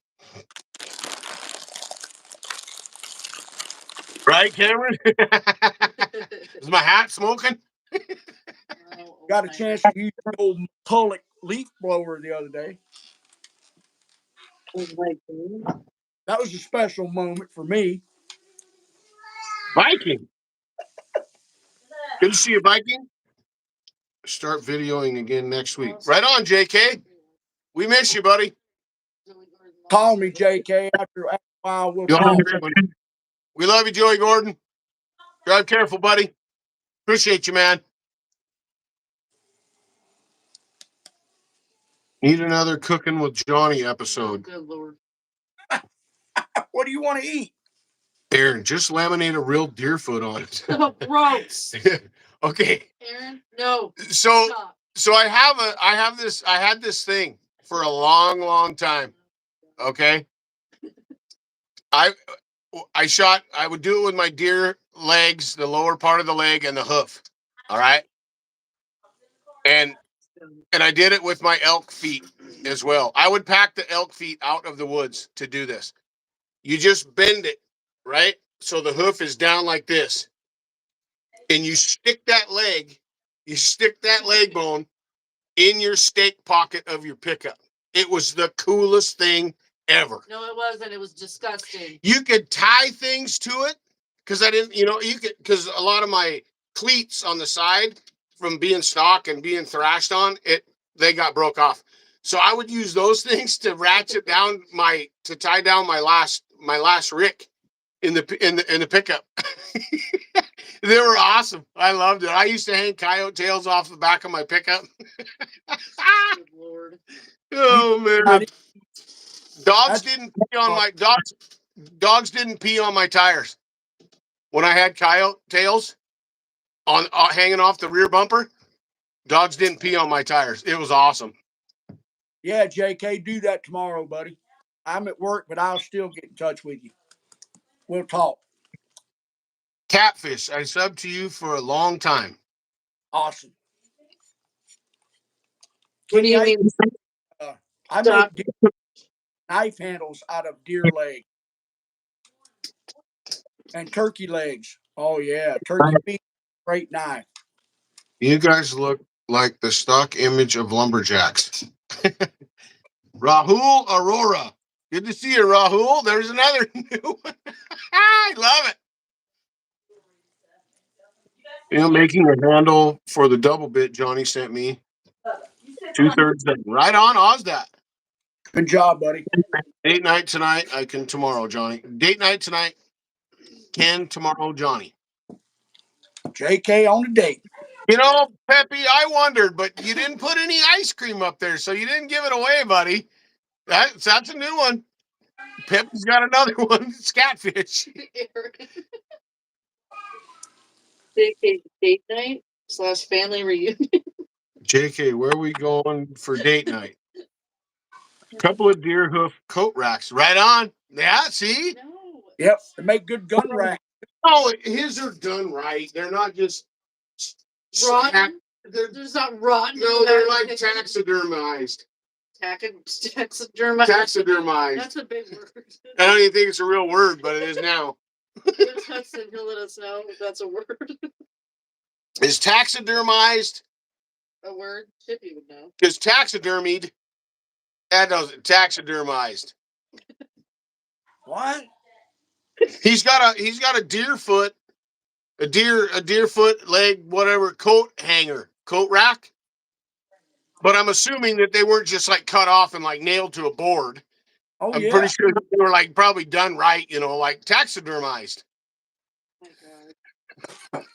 Right, Cameron? Is my hat smoking? Got a chance to use the old Metalworking leaf blower the other day. That was a special moment for me. Viking. Good to see you, Viking. Start videoing again next week. Right on, JK. We miss you, buddy. Call me, JK. After a while, we'll talk. We love you, Joey Gordon. Drive careful, buddy. Appreciate you, man. Need another Cooking with Johnny episode. Good Lord. What do you want to eat? Aaron, just laminate a real deer foot on it. Oh, gross. Okay. Aaron, no. So Stop. I had this thing for a long time. Okay. I would do it with my deer legs, the lower part of the leg and the hoof. All right. And I did it with my elk feet as well. I would pack the elk feet out of the woods to do this. You just bend it, right? So the hoof is down like this. And you stick that leg bone in your stake pocket of your pickup. It was the coolest thing ever. No, it wasn't. It was disgusting. You could tie things to it because I didn't, because a lot of my cleats on the side from being stock and being thrashed on it, they got broke off. So I would use those things to ratchet down to tie down my last rick in the pickup. They were awesome. I loved it. I used to hang coyote tails off the back of my pickup. Good Lord. Oh man. Dogs didn't pee on my tires. When I had coyote tails on hanging off the rear bumper, dogs didn't pee on my tires. It was awesome. Yeah, JK, do that tomorrow, buddy. I'm at work, but I'll still get in touch with you. We'll talk. Catfish, I subbed to you for a long time. Awesome. What do you mean? I make knife handles out of deer leg and turkey legs. Oh yeah, turkey feet, great knife. You guys look like the stock image of lumberjacks. Rahul Aurora. Good to see you, Rahul. There's another new one. I love it. You know, making a handle for the double bit Johnny sent me. 2/3 done. Right on, Ozdat. Good job, buddy. Date night tonight. I can tomorrow, Johnny. Date night tonight. Can tomorrow, Johnny. JK on the date. You know, Peppy, I wondered, but you didn't put any ice cream up there, so you didn't give it away, buddy. That's a new one. Peppy's got another one. It's catfish. JK date night / family reunion. JK, where are we going for date night? Couple of deer hoof coat racks. Right on. Yeah, see? No. Yep, to make good gun rack. Oh, his are done right. They're not just Rotten? They're, There's not rotten. no, they're like taxidermized. Taxidermized. Taxidermized. That's a big word. I don't even think it's a real word, but it is now. Hudson, he'll let us know if that's a word. Is taxidermized? A word? Chippy would know. Because taxidermied. That doesn't taxidermized. What? He's got a deer foot, a deer foot leg, whatever coat hanger, coat rack. But I'm assuming that they weren't just like cut off and like nailed to a board. Oh I'm yeah. pretty sure they were like probably done right, you know, like taxidermized. Oh my god.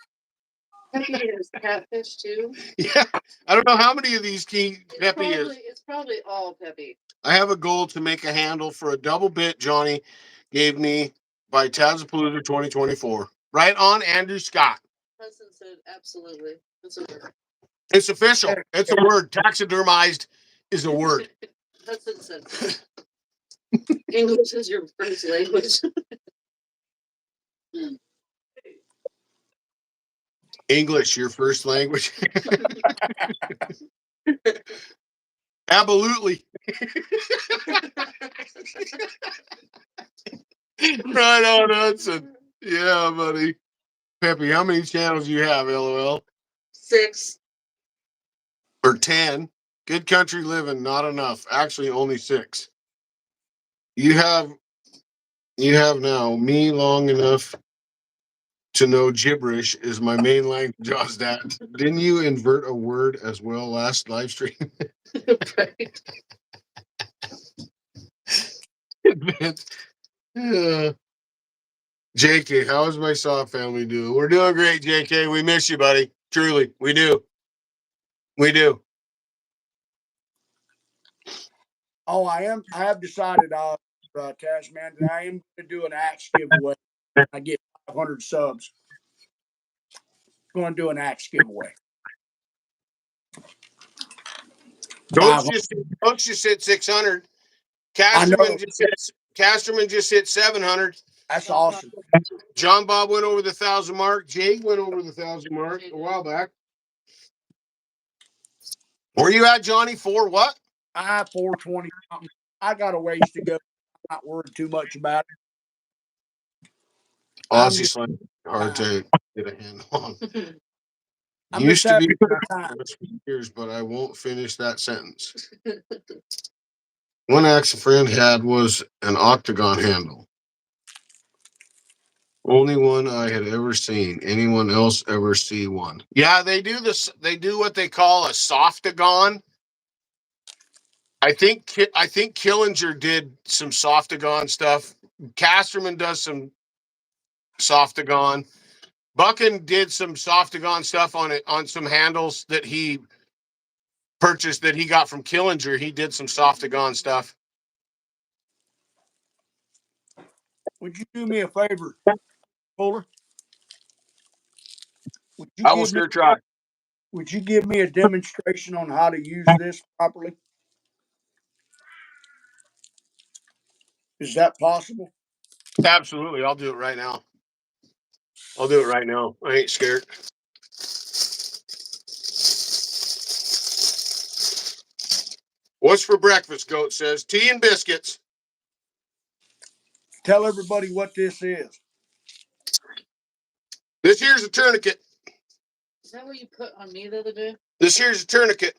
Peppy is catfish too. Yeah, I don't know how many of these Peppy is. It's probably all Peppy. I have a goal to make a handle for a double bit Johnny gave me by Tazapalooza 2024. Right on, Andrew Scott. Hudson said absolutely. That's a word. It's official. It's a word. Taxidermized is a word. Hudson said English is your first language. English, your first language. Absolutely. Right on, Hudson. Yeah, buddy. Peppy, how many channels do you have, LOL? 6. Or 10? Good country living, not enough. Actually, only 6. You have now me long enough to know gibberish is my main language. That didn't you invert a word as well last live stream? Right. JK, how is my saw family doing? We're doing great, JK. We miss you, buddy. Truly, we do. We do. Oh, I have decided, Tasman, that I am going to do an axe giveaway. I get 500 subs. Going to do an axe giveaway. Coach just hit 600. Casterman just hit 700. That's awesome. John Bob went over the 1,000 mark. Jake went over the 1,000 mark a while back. Where you at, Johnny? For what? 420 something. I got a ways to go. I'm not worried too much about it. Aussie slang hard to get a handle on. I'm Used to be time. years, but I won't finish that sentence. One axe a friend had was an octagon handle. Only one I had ever seen. Anyone else ever see one? Yeah, they do this. They do what they call a softagon. I think Killinger did some softagon stuff. Casterman does some softagon. Buchan did some softagon stuff on some handles that he purchased that he got from Killinger. He did some softagon stuff. Would you do me a favor, Fuller? I will sure try. Would you give me a demonstration on how to use this properly? Is that possible? Absolutely. I'll do it right now. I ain't scared. What's for breakfast, Goat says? Tea and biscuits. Tell everybody what this is. This here's a tourniquet. Is that what you put on me the other day? This here's a tourniquet.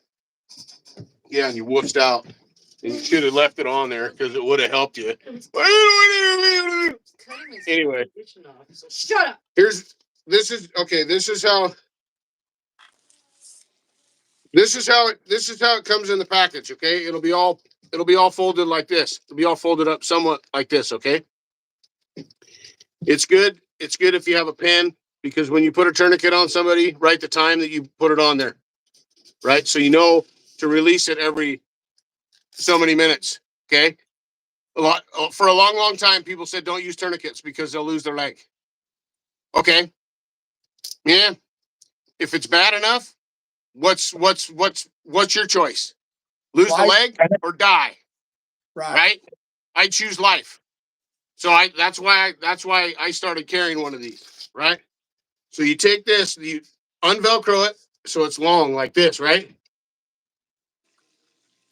Yeah, and you woofed out. And you should have left it on there because it would have helped you. Anyway. Shut up. This is how it comes in the package, okay? It'll be all folded like this. It'll be all folded up somewhat like this, okay? It's good. It's good if you have a pen, because when you put a tourniquet on somebody, write the time that you put it on there, right? So you know to release it every so many minutes, okay? For a long time, people said don't use tourniquets because they'll lose their leg. Okay, yeah. If it's bad enough, what's your choice? Lose the leg or die? Right? I choose life. So that's why I started carrying one of these, right? So you take this, you unvelcro it so it's long like this, right?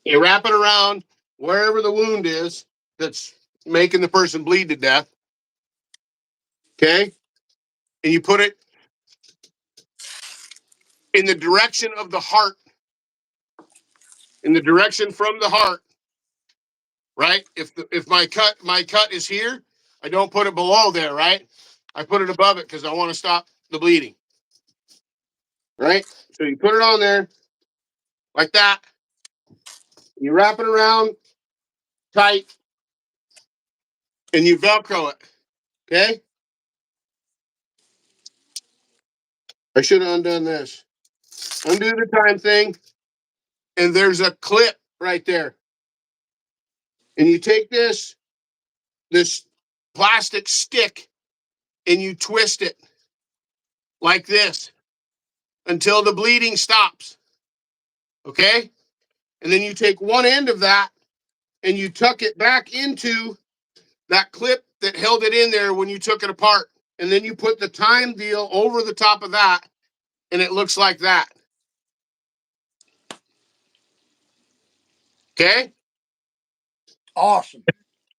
You wrap it around wherever the wound is that's making the person bleed to death. Okay? And you put it in the direction of the heart. In the direction from the heart. Right? If my cut is here, I don't put it below there, right? I put it above it because I want to stop the bleeding. Right? So you put it on there like that. You wrap it around tight and you Velcro it. Okay? I should have undone this. Undo the time thing, and there's a clip right there. And you take this plastic stick and you twist it like this until the bleeding stops. Okay? And then you take one end of that and you tuck it back into that clip that held it in there when you took it apart. And then you put the time deal over the top of that, and it looks like that. Okay? Awesome.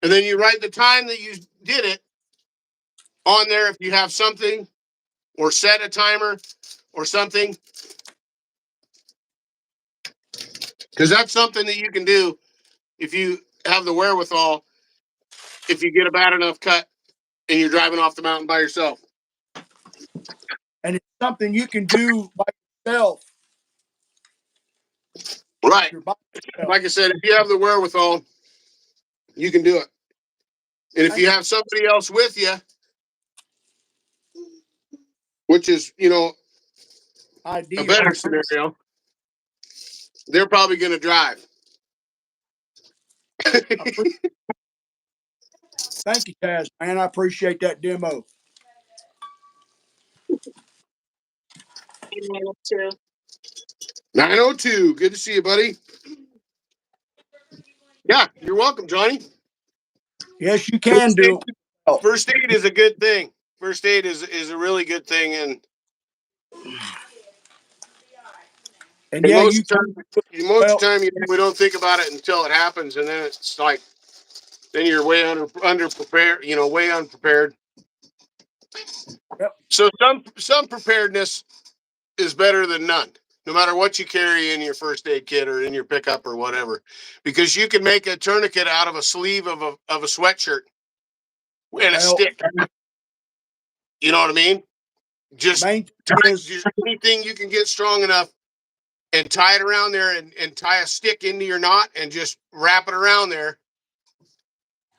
And then you write the time that you did it on there if you have something, or set a timer or something. Because that's something that you can do if you have the wherewithal, if you get a bad enough cut and you're driving off the mountain by yourself. And it's something you can do by yourself. Right. Like I said, if you have the wherewithal, you can do it. And if you have somebody else with you, which is, ideal, a better scenario, they're probably going to drive. Thank you, Taz, man. I appreciate that demo. 902. Good to see you, buddy. Yeah, you're welcome, Johnny. Yes, you can do it. First aid is a good thing. First aid is a really good thing, and yeah, most of the time we don't think about it until it happens, and then it's like then you're way under prepared, way unprepared. Yep. So some preparedness is better than none, no matter what you carry in your first aid kit or in your pickup or whatever, because you can make a tourniquet out of a sleeve of a sweatshirt and a stick. You know what I mean? Just anything you can get strong enough and tie it around there and tie a stick into your knot and just wrap it around there.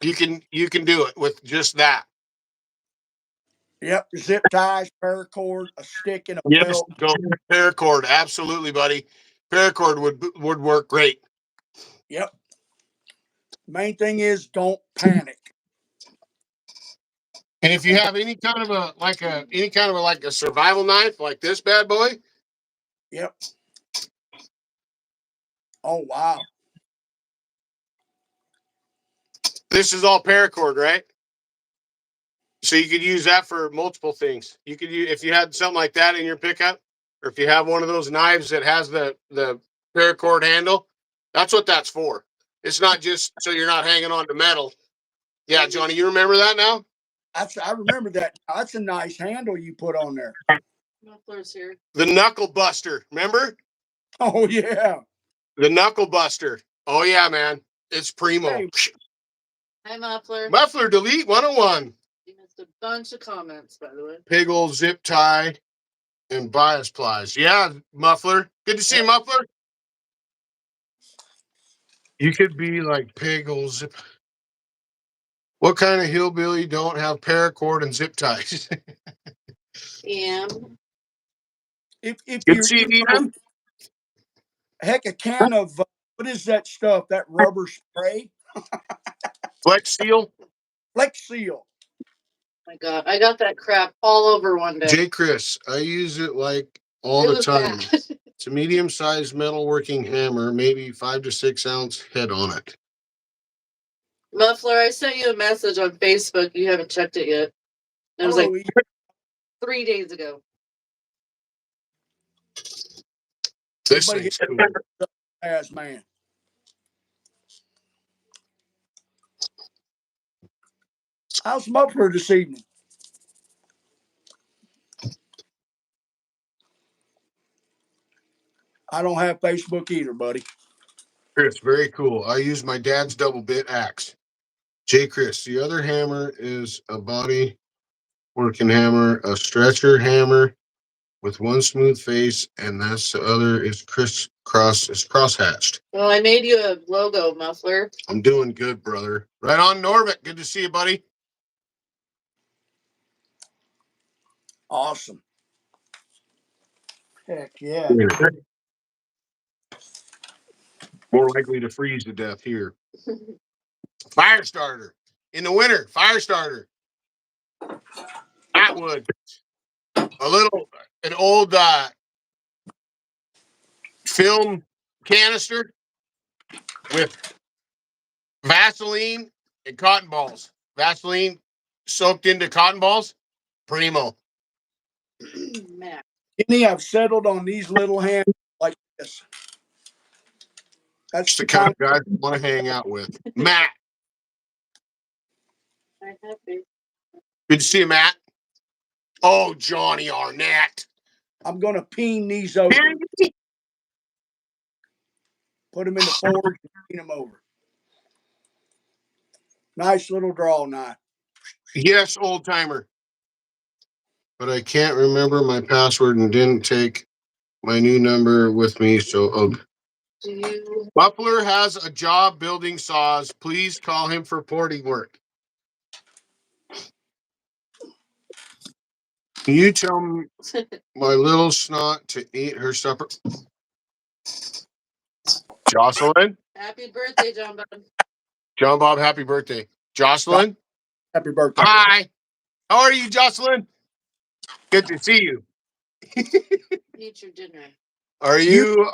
You can do it with just that. Yep, zip ties, paracord, a stick, and a belt. Go paracord, absolutely, buddy. Paracord would work great. Yep. Main thing is don't panic. And if you have any kind of a survival knife like this bad boy. Yep. Oh wow. This is all paracord, right? So you could use that for multiple things. You could use, if you had something like that in your pickup, or if you have one of those knives that has the paracord handle, that's what that's for. It's not just so you're not hanging on to metal. Yeah, Johnny, you remember that now? I remember that. That's a nice handle you put on there. Muffler's here. The Knuckle Buster, remember? Oh yeah. The Knuckle Buster. Oh yeah, man. It's primo. Hey. Hi, Muffler. Muffler Delete 101. You missed a bunch of comments, by the way. Big old zip tie and bias plies. Yeah, Muffler. Good to see you, Muffler. You could be like pig old zip. What kind of hillbilly don't have paracord and zip ties? And If Good to you're, see you, Ian. heck, a can of what is that stuff? That rubber spray, Flex Seal. Flex Seal. my God, I got that crap all over one day. J. Chris, I use it like all the time. It's a medium-sized metalworking hammer, maybe 5 to 6 ounce head on it. Muffler, I sent you a message on Facebook. You haven't checked it yet. It was Hello, like 3 days ago. This everybody thing's hit cool. TazMan. How's Muffler this evening? I don't have Facebook either, buddy. Chris, very cool. I use my dad's double bit axe. J. Chris, the other hammer is a body working hammer, a stretcher hammer with one smooth face, and that's the other is cross hatched. Well, I made you a logo, Muffler. I'm doing good, brother. Right on, Norbert. Good to see you, buddy. Awesome. Heck yeah. More likely to freeze to death here. Fire starter. In the winter, fire starter. Atwood. An old film canister with Vaseline and cotton balls. Vaseline soaked into cotton balls. Primo. Matt. Kenny, I've settled on these little hands like this. That's That's the kind of guy I want to hang out with. Matt. I'm happy. Good to see you, Matt. Oh, Johnny Arnett. I'm going to peen these over. Put them in the forge and peen them over. Nice little draw knife. Yes, old timer. But I can't remember my password and didn't take my new number with me. So, Muffler has a job building saws. Please call him for porting work. Can you tell my little snot to eat her supper? Jocelyn? Happy birthday, John Bob. John Bob, happy birthday. Jocelyn? Happy birthday. Hi. How are you, Jocelyn? Good to see you. Eat your dinner. Are you,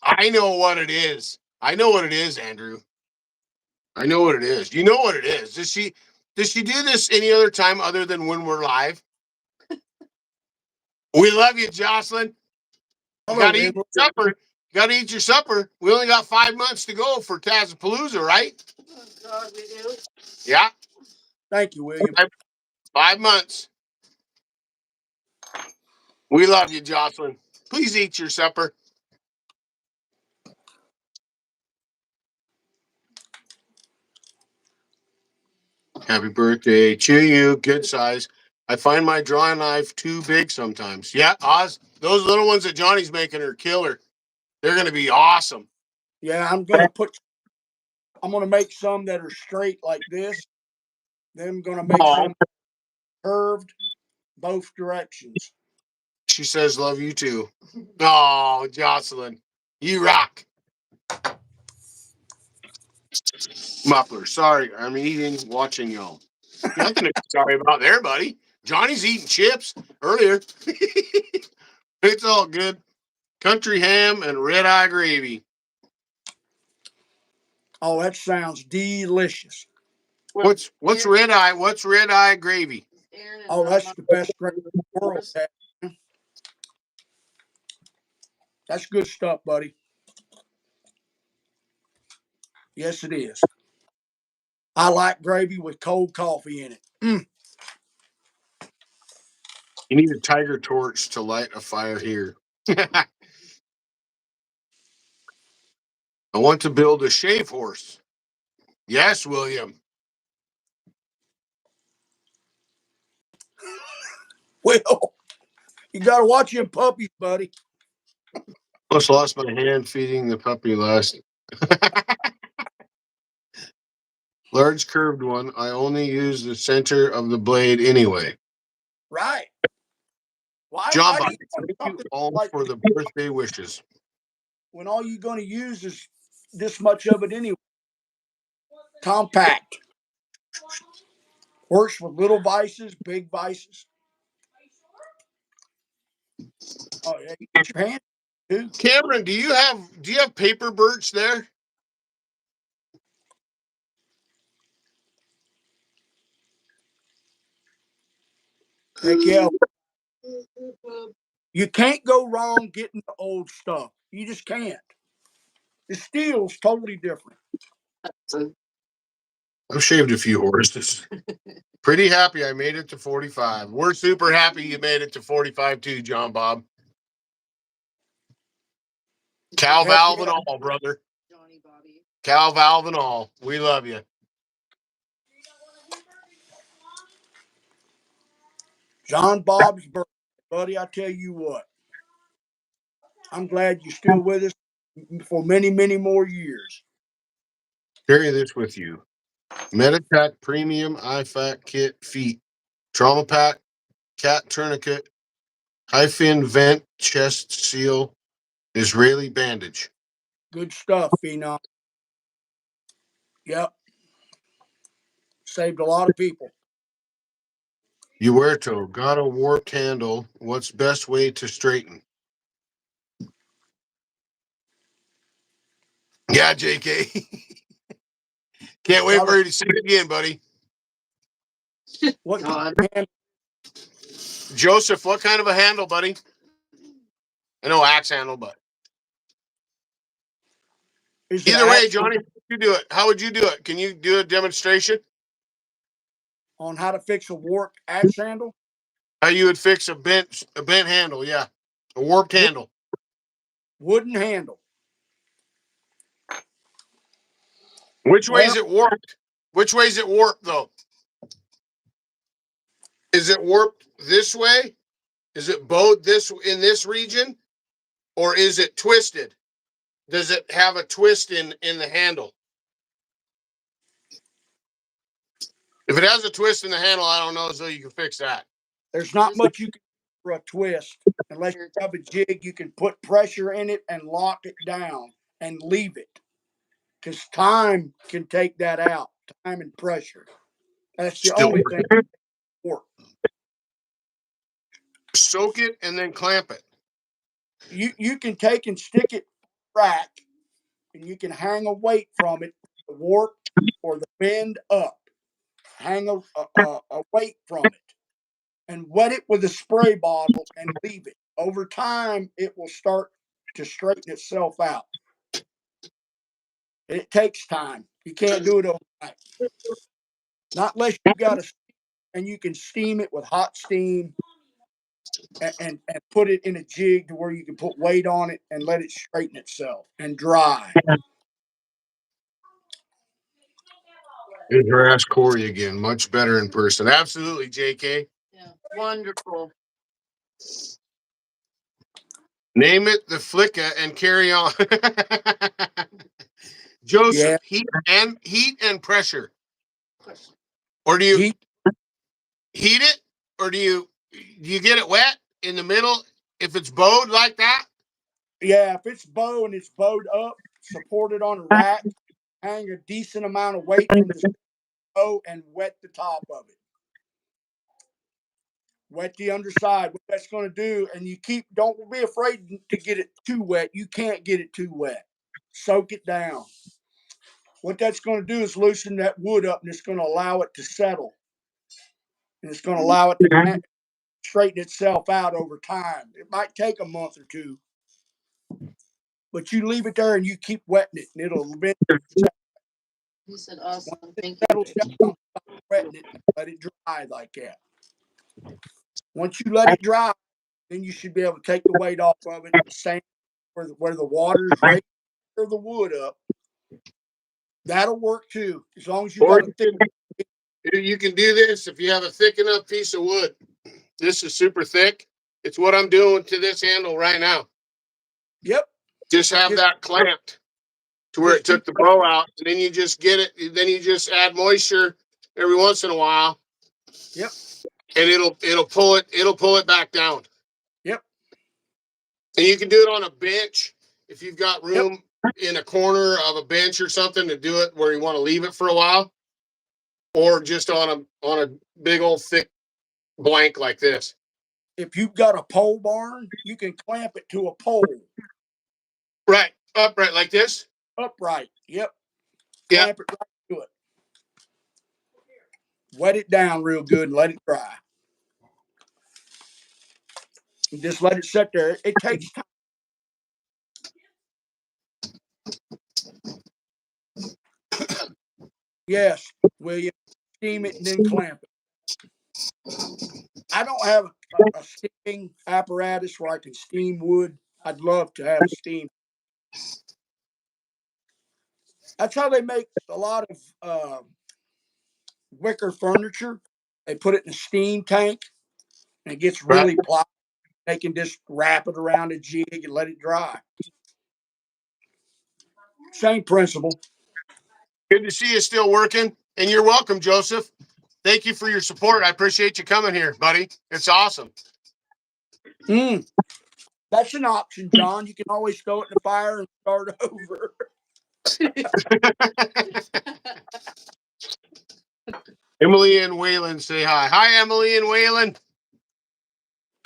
I know what it is. I know what it is, Andrew. I know what it is. You know what it is. Does she do this any other time other than when we're live? We love you, Jocelyn. You got to eat your supper. You got to eat your supper. We only got 5 months to go for Tazapalooza, right? Oh, God, we do. Yeah. Thank you, William. 5 months. We love you, Jocelyn. Please eat your supper. Happy birthday to you. Good size. I find my drawing knife too big sometimes. Yeah, Oz, those little ones that Johnny's making are killer. They're going to be awesome. Yeah, I'm going to make some that are straight like this. Then I'm going to make some curved both directions. She says, love you too. Oh, Jocelyn, you rock. Muffler, sorry. I'm eating, watching y'all. Nothing to be sorry about there, buddy. Johnny's eating chips earlier. It's all good. Country ham and red eye gravy. Oh, that sounds delicious. What's red eye? What's red eye gravy? Oh, that's the best gravy in the world. That's good stuff, buddy. Yes, it is. I like gravy with cold coffee in it. You need a tiger torch to light a fire here. I want to build a shave horse. Yes, William. Well, you got to watch them puppies, buddy. Almost lost my hand feeding the puppy last. Large curved one. I only use the center of the blade anyway. Right. John, Why do you want thank you something all like for the birthday wishes. when all you're going to use is this much of it anyway? Compact. Works with little vices, big vices. Oh, yeah, you get your hand too. Cameron, do you have paper birch there? Heck yeah. You can't go wrong getting the old stuff. You just can't. The steel's totally different. I've shaved a few horses. Pretty happy I made it to 45. We're super happy you made it to 45 too, John Bob. Cal, Heck valve, yeah. and all, brother. Johnny Bobby. Cal, valve, and all. We love you. John Bob's birthday, buddy. I tell you what. I'm glad you're still with us for many, many more years. Carry this with you. Meditac Premium IFAC Kit Feet. Trauma Pack. Cat Tourniquet. High fin vent chest seal. Israeli bandage. Good stuff, Phenom. Yep. Saved a lot of people. Huerto. Got a warped handle. What's best way to straighten? Yeah, JK. Can't wait for you to see it again, buddy. What God. hand Joseph, what kind of a handle, buddy? I know axe handle, but is it either way, actually Johnny, you do it. How would you do it? Can you do a demonstration? on how to fix a warped axe handle? How you would fix a bent handle? Yeah, a warped handle. Wooden handle. Which way is Well, it warped? Which way is it warped though? Is it warped this way? Is it bowed this in this region, or is it twisted? Does it have a twist in the handle? If it has a twist in the handle, I don't know as though you can fix that. there's not much you can do for a twist unless you have a jig. You can put pressure in it and lock it down and leave it because time can take that out. Time and pressure. That's the Still only thing. Work. soak it and then clamp it. You can take and stick it rack, and you can hang a weight from it, the warp or the bend up. Hang a weight from it, and wet it with a spray bottle and leave it. Over time, it will start to straighten itself out. It takes time. You can't do it overnight. Not unless you got a and you can steam it with hot steam and put it in a jig to where you can put weight on it and let it straighten itself and dry. And harass Corey again. Much better in person. Absolutely, JK. Yeah. Wonderful. Name it the Flicka and carry on. Joseph, Yeah. heat and pressure. Or do you heat it, or do you get it wet in the middle if it's bowed like that? Yeah, if it's bow and it's bowed up, supported on a rack, hang a decent amount of weight from the bow and wet the top of it. Wet the underside. What that's going to do, and don't be afraid to get it too wet. You can't get it too wet. Soak it down. What that's going to do is loosen that wood up, and it's going to allow it to settle, and it's going to allow it to straighten itself out over time. It might take a month or two, but you leave it there and you keep wetting it, and it'll eventually. He said, awesome. Once Thank it you. settles down, stop wetting it, let it dry like that. Once you let it dry, then you should be able to take the weight off of it, sand where the water's right or the wood up. That'll work too, as long as you Or got a thick. you can do this if you have a thick enough piece of wood. This is super thick. It's what I'm doing to this handle right now. Yep. Just have that clamped to where it took the bow out, and then you just get it. Then you just add moisture every once in a while. Yep. And it'll pull it back down. Yep. And you can do it on a bench if you've got Yep. room in a corner of a bench or something to do it where you want to leave it for a while, or just on a big old thick blank like this. If you've got a pole barn, you can clamp it to a pole. Right, upright like this. Upright. Yep. Yeah. Clamp it right to it. Wet it down real good and let it dry. And just let it sit there. It takes time. Yes, William. Steam it and then clamp it. I don't have a steaming apparatus where I can steam wood. I'd love to have a steam. That's how they make a lot of wicker furniture. They put it in a steam tank and it gets really pliable. They can just wrap it around a jig and let it dry. Same principle. Good to see you still working, and you're welcome, Joseph. Thank you for your support. I appreciate you coming here, buddy. It's awesome. That's an option, John. You can always throw it in the fire and start over. Emily and Waylon say hi. Hi, Emily and Waylon.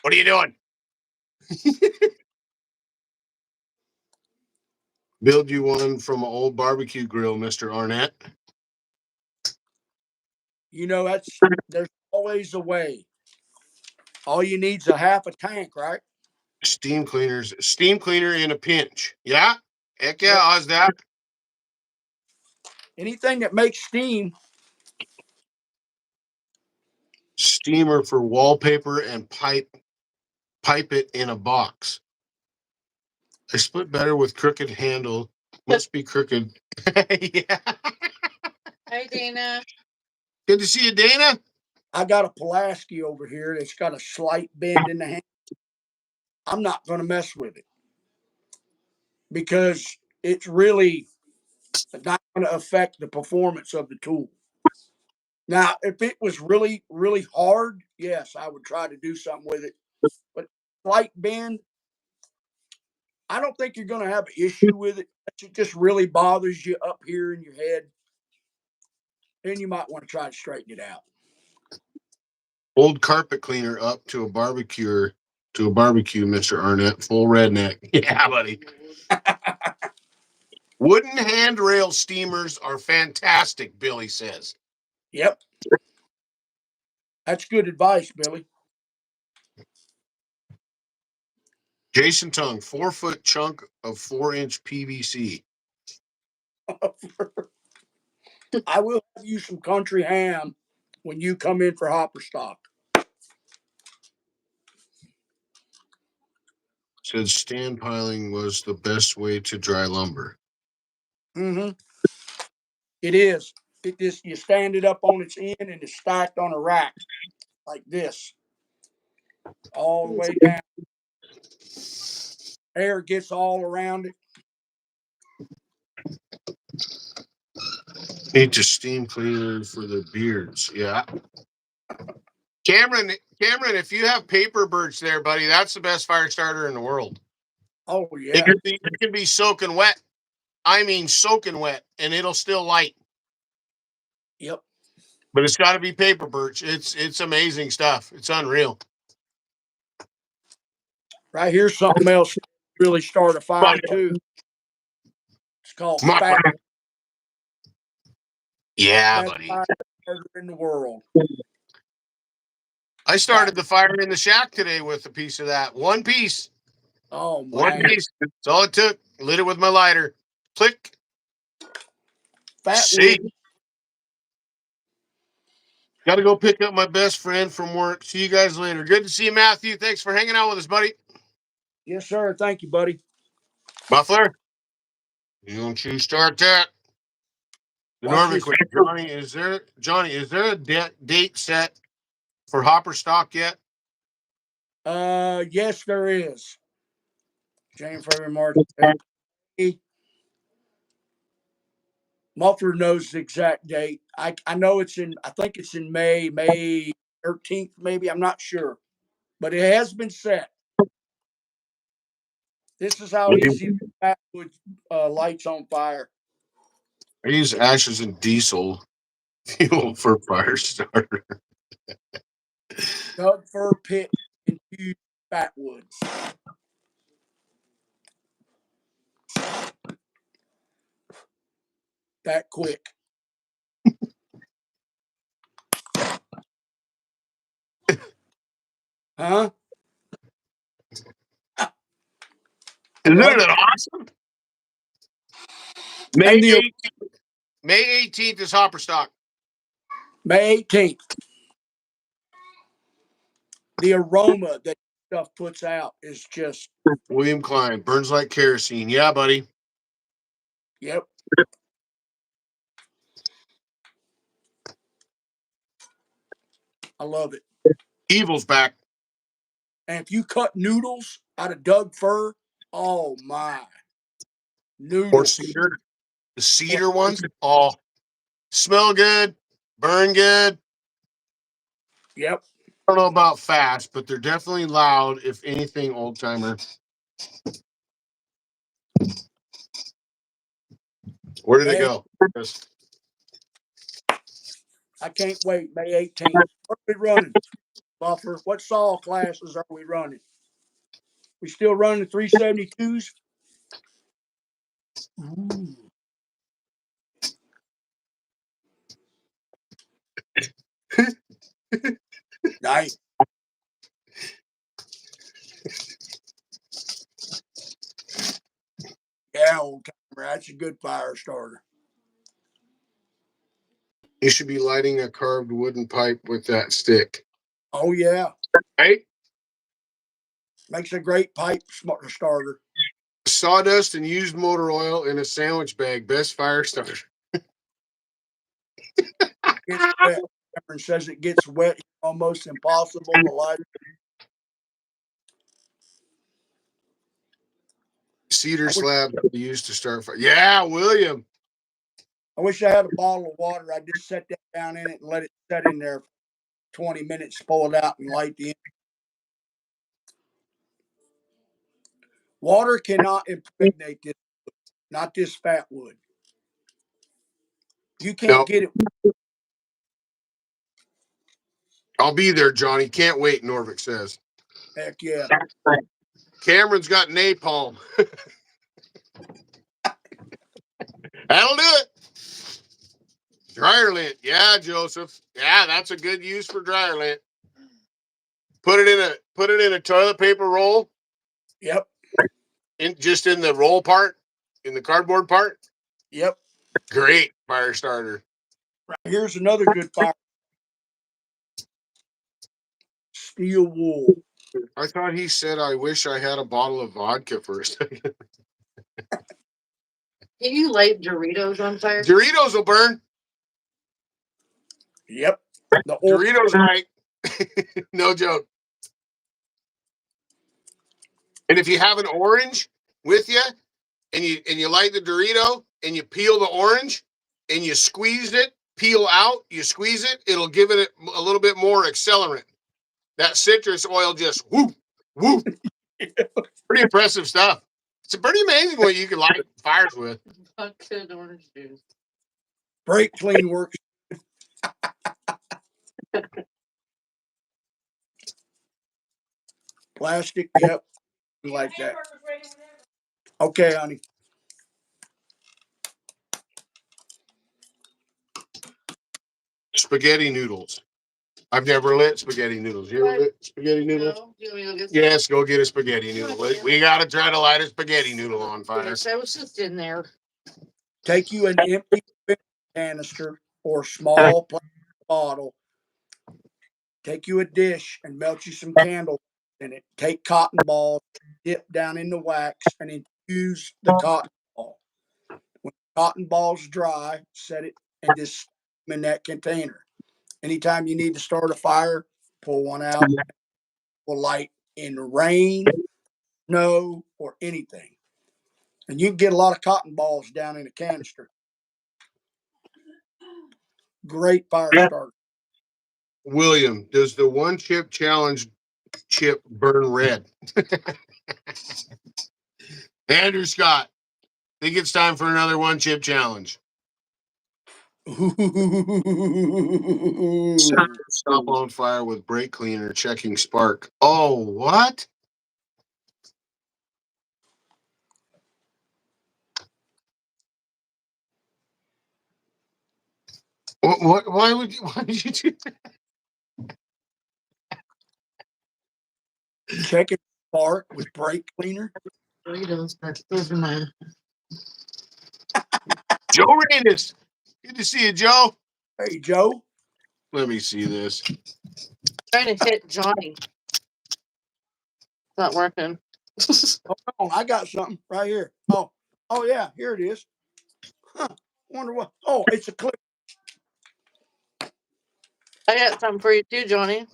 What are you doing? Build you one from an old barbecue grill, Mr. Arnett. You know, there's always a way. All you need's a half a tank, right? Steam cleaner in a pinch. Yeah? Heck yeah, Yep. how's that? Anything that makes steam. Steamer for wallpaper and pipe it in a box. I split better with crooked handle. Must be crooked. Yeah. Hi, Dana. Good to see you, Dana. I got a Pulaski over here that's got a slight bend in the hand. I'm not going to mess with it because it's really not going to affect the performance of the tool. Now, if it was really, really hard, yes, I would try to do something with it. But slight bend, I don't think you're going to have an issue with it. It just really bothers you up here in your head. Then you might want to try to straighten it out. Old carpet cleaner up to a barbecue, Mr. Arnett. Full redneck. Yeah, buddy. Wooden handrail steamers are fantastic, Billy says. Yep. That's good advice, Billy. Jason Tongue, 4-foot chunk of 4-inch PVC. I will have you some country ham when you come in for hopper stock. Said stand piling was the best way to dry lumber. Mm-hmm. It is. It just you stand it up on its end and it's stacked on a rack like this, all the way down. Air gets all around it. Need to steam cleaner for the beards. Yeah. Cameron, if you have paper birch there, buddy, that's the best fire starter in the world. Oh yeah. It can be soaking wet. I mean soaking wet, and it'll still light. Yep. But it's got to be paper birch. It's amazing stuff. It's unreal. Right here's something else really start a fire too. It's called fat. Yeah, Best buddy. fire starter in the world. I started the fire in the shack today with a piece of that. One piece. Oh man. One piece. That's all it took. Lit it with my lighter. Click. Fat See, wood. got to go pick up my best friend from work. See you guys later. Good to see you, Matthew. Thanks for hanging out with us, buddy. Yes, sir. Thank you, buddy. Muffler, you don't you start that. The Watch Norman this. quick. Johnny, is there a date set for hopper stock yet? Yes, there is. January, February, March. April. Muffler knows the exact date. I know it's in. I think it's in May 13th, maybe. I'm not sure, but it has been set. This is how easy that wood lights on fire. I use ashes and diesel fuel for fire starter. Dug fir pit and huge fat woods. That quick. Huh? Isn't What? it awesome? And the May 18th is hopper stock. May 18th. The aroma that stuff puts out is just, William Klein, burns like kerosene. Yeah, buddy. yep. I love it. Evil's back. And if you cut noodles out of Doug fir, oh my. Or Noodles. cedar. The cedar ones. Oh, smell good, burn good. Yep. I don't know about fast, but they're definitely loud, if anything, old timer. Where did it go? I can't wait. May 18th. What are we running? Buffer. What saw classes are we running? We still running 372s? Ooh. Nice. Yeah, old timer. That's a good fire starter. You should be lighting a carved wooden pipe with that stick. Oh, yeah. Right? Makes a great pipe starter. Sawdust and used motor oil in a sandwich bag. Best fire starter. Gets wet. Cameron says it gets wet. Almost impossible to light. Cedar slab used to start fire. Yeah, William. I wish I had a bottle of water. I just set that down in it and let it set in there for 20 minutes, pull it out, and light the end. Water cannot impregnate this, not this fat wood. You can't get it. I'll be there, Johnny. Can't wait, Norvik says. Heck yeah. Cameron's got napalm. That'll do it. Dryer lint. Yeah, Joseph. Yeah, that's a good use for dryer lint. Put it in a toilet paper roll. Yep. Just in the roll part, in the cardboard part. Yep. Great fire starter. Right, here's another good fire. Steel wool. I thought he said, I wish I had a bottle of vodka for a second. Can you light Doritos on fire? Doritos will burn. Yep. The Doritos right. No joke. And if you have an orange with you and you light the Dorito and you peel the orange and you squeeze it, peel out, you squeeze it, it'll give it a little bit more accelerant. That citrus oil just whoop, whoop. Pretty impressive stuff. It's pretty amazing what you can light fires with. Vodka orange juice. brake clean works. Plastic, yep. Like that. Okay, honey. Spaghetti noodles. I've never lit spaghetti noodles. You ever lit spaghetti noodles? No, do you want me to go get some? Yes, go get a spaghetti noodle. We got to try to light a spaghetti noodle on fire. Yes, I was just in there. Take you an empty canister or small plastic bottle. Take you a dish and melt you some candle in it. Take cotton balls, dip down in the wax, and infuse the cotton ball. When the cotton ball's dry, set it and just in that container. Anytime you need to start a fire, pull one out. Will light in rain, snow, or anything. And you can get a lot of cotton balls down in a canister. Great fire starter. William, does the one chip challenge chip burn red? Andrew Scott, think it's time for another one chip challenge. Stop on fire with brake cleaner checking spark. Oh, what? What? Why did you do that? Checking spark with brake cleaner. Those are mine. Joe Randis. Good to see you, Joe. Hey, Joe. Let me see this. Trying to hit Johnny. Not working. Hold on, I got something right here. Oh yeah, here it is. Huh. Wonder what? Oh, it's a clip. I got something for you too, Johnny.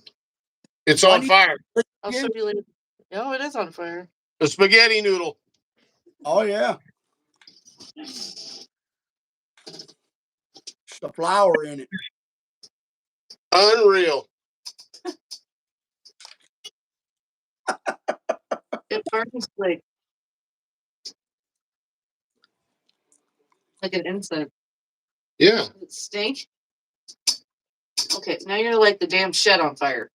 It's on fire. I'll show you later. No, it is on fire. A spaghetti noodle. Oh yeah. It's the flour in it. Unreal. It burns like an insect. Yeah. Does it stink? Okay, now you're like the damn shed on fire.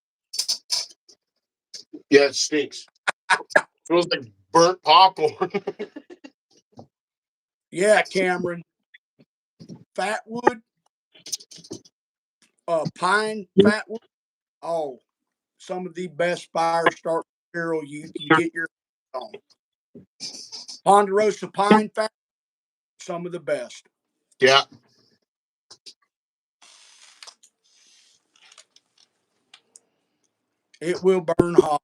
Yeah, it stinks. Smells like burnt popcorn. Yeah, Cameron. Fatwood. Pine fatwood. Oh, some of the best fire start material you can get your on. Ponderosa pine fat. Some of the best. Yeah. It will burn hot.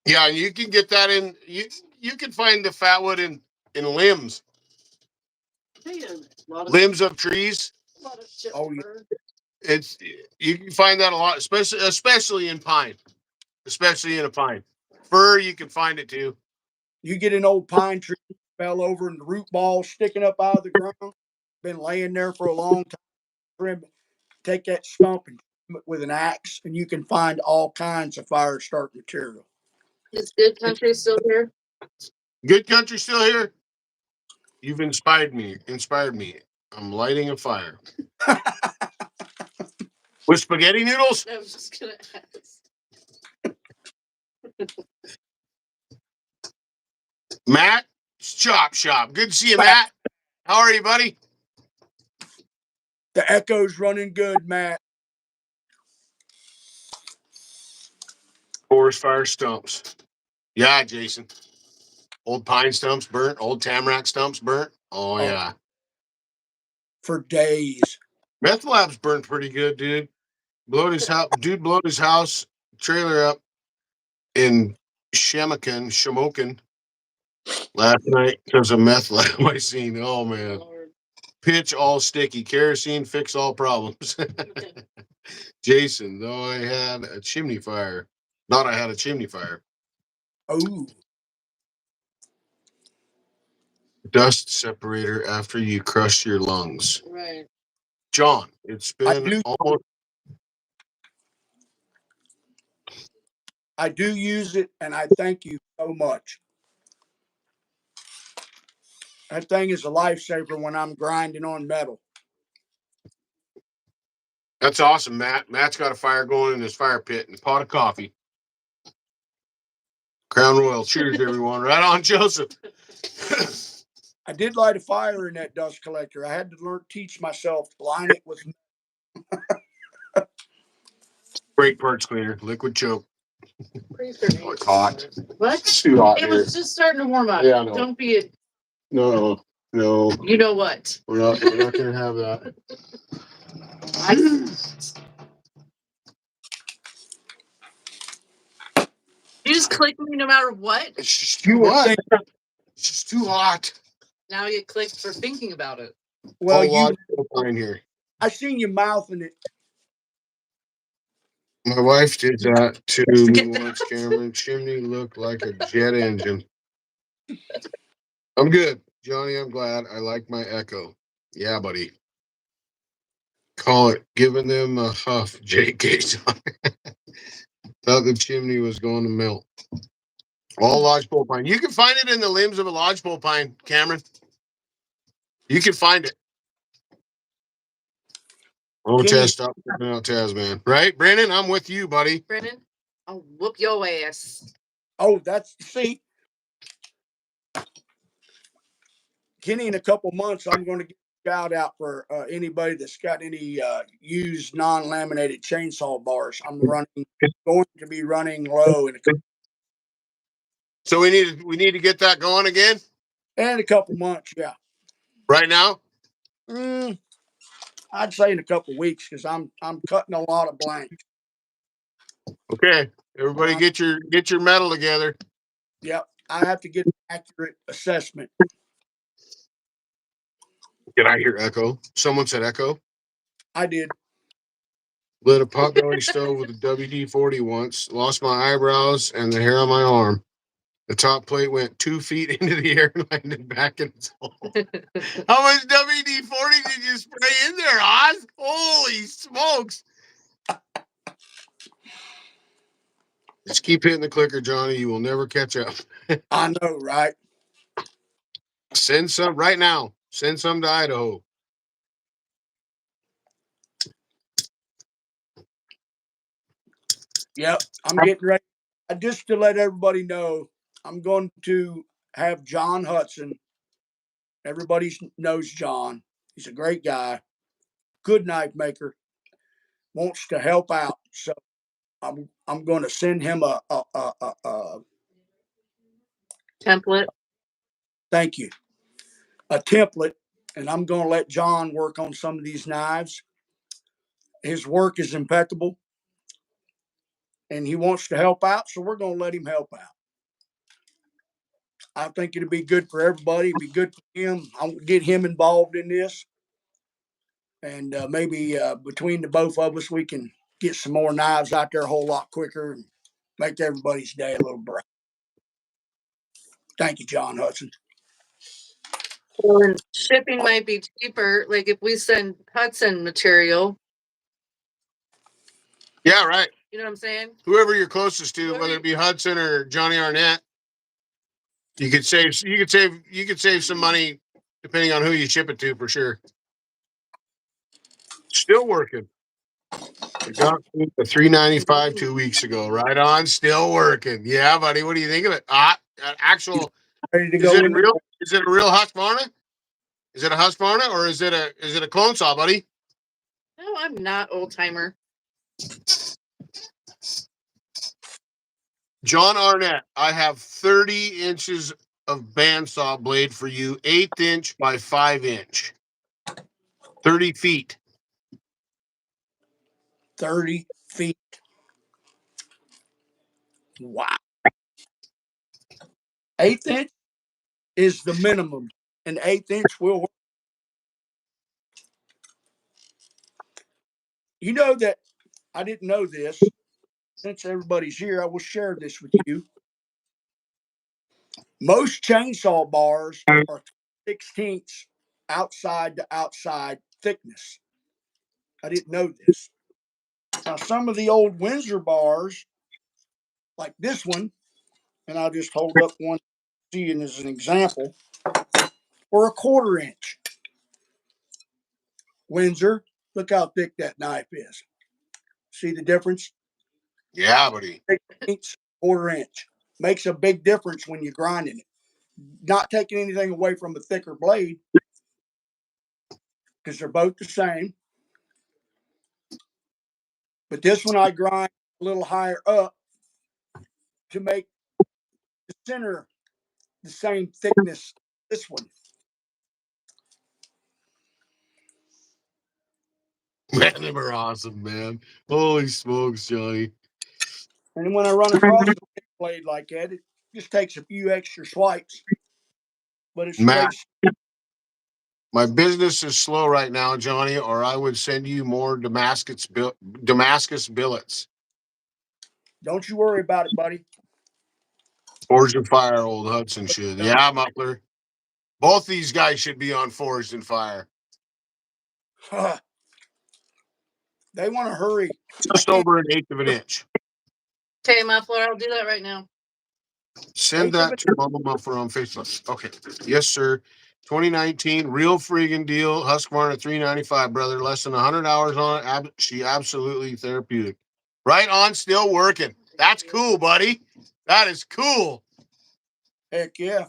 Yeah, you can get that in. You can find the fatwood in limbs. Limbs of trees. Oh yeah. It's you can find that a lot, especially in pine, especially in a pine. Fir, you can find it too. You get an old pine tree fell over and the root ball sticking up out of the ground, been laying there for a long time. Trim it. Take that stump and trim it with an axe, and you can find all kinds of fire start material. Is Good Country still here? Good Country still here. You've inspired me. I'm lighting a fire with spaghetti noodles. I was just gonna ask. Matt, Chop Shop. Good to see you, Matt. How are you, buddy? The echo's running good, Matt. Forest fire stumps. Yeah, Jason. Old pine stumps burnt. Old tamarack stumps burnt. Oh yeah. For days. Meth Lab's burnt pretty good, dude. Blowed his house trailer up in Shamokin last night because of meth lab I seen. Oh man. Lord. Pitch all sticky. Kerosene fix all problems. Jason, though I had a chimney fire. Not I had a chimney fire. Oh. Dust separator after you crush your lungs. Right. John, it's been almost. I do use it, and I thank you so much. That thing is a lifesaver when I'm grinding on metal. That's awesome, Matt. Matt's got a fire going in his fire pit and a pot of coffee. Crown Royal. Cheers, everyone. Right on, Joseph. I did light a fire in that dust collector. I had to teach myself line it with. Brake parts cleaner, liquid choke. It's hot. What? It's too hot It here. was just starting to warm up. Yeah, I know. Don't be. No. No, You know what? we're not going to have that. You just click me no matter what. It's just too hot. It's just too hot. Now you get clicked for thinking about it. Well, in here. I seen you mouthing it. My wife did that to me once, Cameron. Chimney looked like a jet engine. I'm good, Johnny. I'm glad. I like my echo. Yeah, buddy. Call it giving them a huff, JK. Thought the chimney was going to melt. All lodgepole pine. You can find it in the limbs of a lodgepole pine, Cameron. You can find it. Oh, Taz, stop putting out Tasman. Right, Brandon? I'm with you, buddy. Brandon, I'll whoop your ass. Oh, see, Kenny, in a couple months, I'm going to get a shout out for anybody that's got any used non-laminated chainsaw bars. I'm going to be running low So we need to get that going again. In a couple months, yeah. Right now? I'd say in a couple weeks because I'm cutting a lot of blanks. Okay, everybody, get your metal together. Yep, I have to get an accurate assessment. Did I hear echo? Someone said echo. I did. Lit a potbelly stove with a WD-40 once. Lost my eyebrows and the hair on my arm. The top plate went 2 feet into the air and landed back in its hole. How much WD-40 did you spray in there, Oz? Holy smokes! Just keep hitting the clicker, Johnny. You will never catch up. I know, right? Send some right now. Send some to Idaho. Yep, I'm getting ready. Just to let everybody know, I'm going to have John Hudson. Everybody knows John. He's a great guy, good knife maker, wants to help out. So I'm going to send him a template. Thank you. A template, and I'm going to let John work on some of these knives. His work is impeccable, and he wants to help out, so we're going to let him help out. I think it'd be good for everybody. It'd be good for him. I'll get him involved in this, and maybe between the both of us, we can get some more knives out there a whole lot quicker and make everybody's day a little bright. Thank you, John Hudson. Well, shipping might be cheaper. Like if we send Hudson material. Yeah, right. You know what I'm saying? Whoever you're closest to, whether it be Hudson or Johnny Arnett, you could save some money depending on who you ship it to for sure. Still working. I got the $395 2 weeks ago. Right on, still working. Yeah, buddy. What do you think of it? Actual. Ready to go? Is it a real Husqvarna? Is it a Husqvarna or is it a clone saw, buddy? No, I'm not old timer. John Arnett, I have 30 inches of bandsaw blade for you, 1/8 inch by 5 inch. 30 feet. 30 feet. Wow. 1/8 inch is the minimum. An 1/8 inch will work. You know that I didn't know this. Since everybody's here, I will share this with you. Most chainsaw bars are 16ths outside to outside thickness. I didn't know this. Now, some of the old Windsor bars, like this one, and I'll just hold up one seeing as an example, or 1/4 inch. Windsor, look how thick that knife is. See the difference? Yeah, buddy. 16ths, 1/4 inch. Makes a big difference when you're grinding it. Not taking anything away from a thicker blade, because they're both the same. But this one I grind a little higher up to make the center the same thickness as this one. Man, they were awesome, man. Holy smokes, Johnny. And when I run across a blade like that, it just takes a few extra swipes. But it's Matt, straight. my business is slow right now, Johnny, or I would send you more Damascus billets. Don't you worry about it, buddy. Forged and Fire, old Hudson should. Yeah, Muffler. Both these guys should be on Forged and Fire. They want to hurry. Just over an eighth of an inch. Okay, Muffler, I'll do that right now. Send that to Mama Muffler on Facebook. Okay. Yes, sir. 2019 real friggin' deal. Husqvarna at $395, brother. Less than 100 hours on it. She absolutely therapeutic. Right on, still working. That's cool, buddy. That is cool. Heck yeah.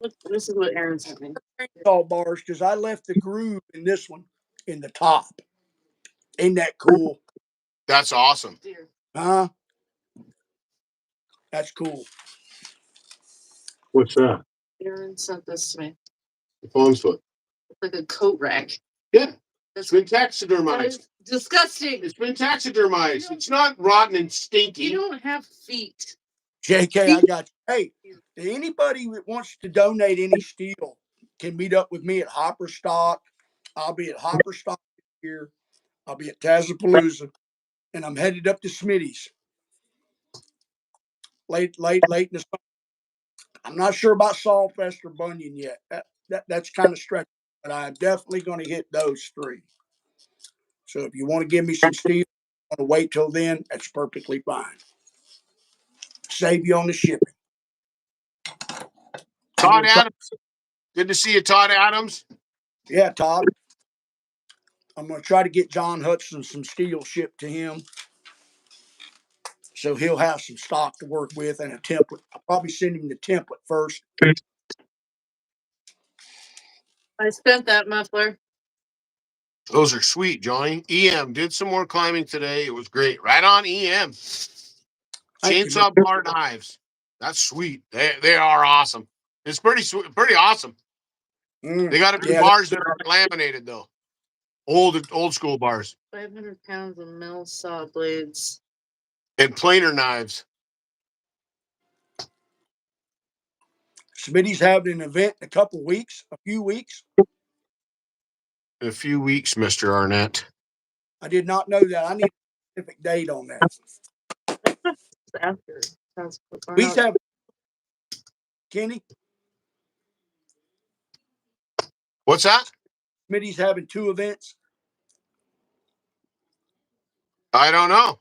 Look, this is what Aaron sent me. Chainsaw bars, because I left the groove in this one in the top. Ain't that cool? That's awesome. Dear. Huh? That's cool. What's that? Aaron sent this to me. The phone's foot. It's like a coat rack. Yeah. That's It's been that taxidermized. is disgusting. It's been taxidermized. It's not rotten and stinky. You don't have feet. JK, I got you. Hey, anybody that wants to donate any steel can meet up with me at Hopper Stock. I'll be at Hopper Stock here. I'll be at Tazapalooza, and I'm headed up to Smitty's late in the summer. I'm not sure about Sawfest or Bunyan yet. That's kind of stretching, but I'm definitely going to hit those three. So if you want to give me some steel, want to wait till then, that's perfectly fine. Save you on the shipping. Todd Adams. Good to see you, Todd Adams. Yeah, Todd. I'm going to try to get John Hudson some steel shipped to him, so he'll have some stock to work with and a template. I'll probably send him the template first. I spent that, Muffler. Those are sweet, Johnny. EM did some more climbing today. It was great. Right on EM. Chainsaw bar knives. That's sweet. They are awesome. It's pretty sweet, pretty awesome. They got to be bars that are laminated though. Old school bars. 500 pounds of mill saw blades. And planer knives. Smitty's having an event in a few weeks. In a few weeks, Mr. Arnett. I did not know that. I need a specific date on that. After. He's having, Kenny, What's that? Smitty's having two events. I don't know.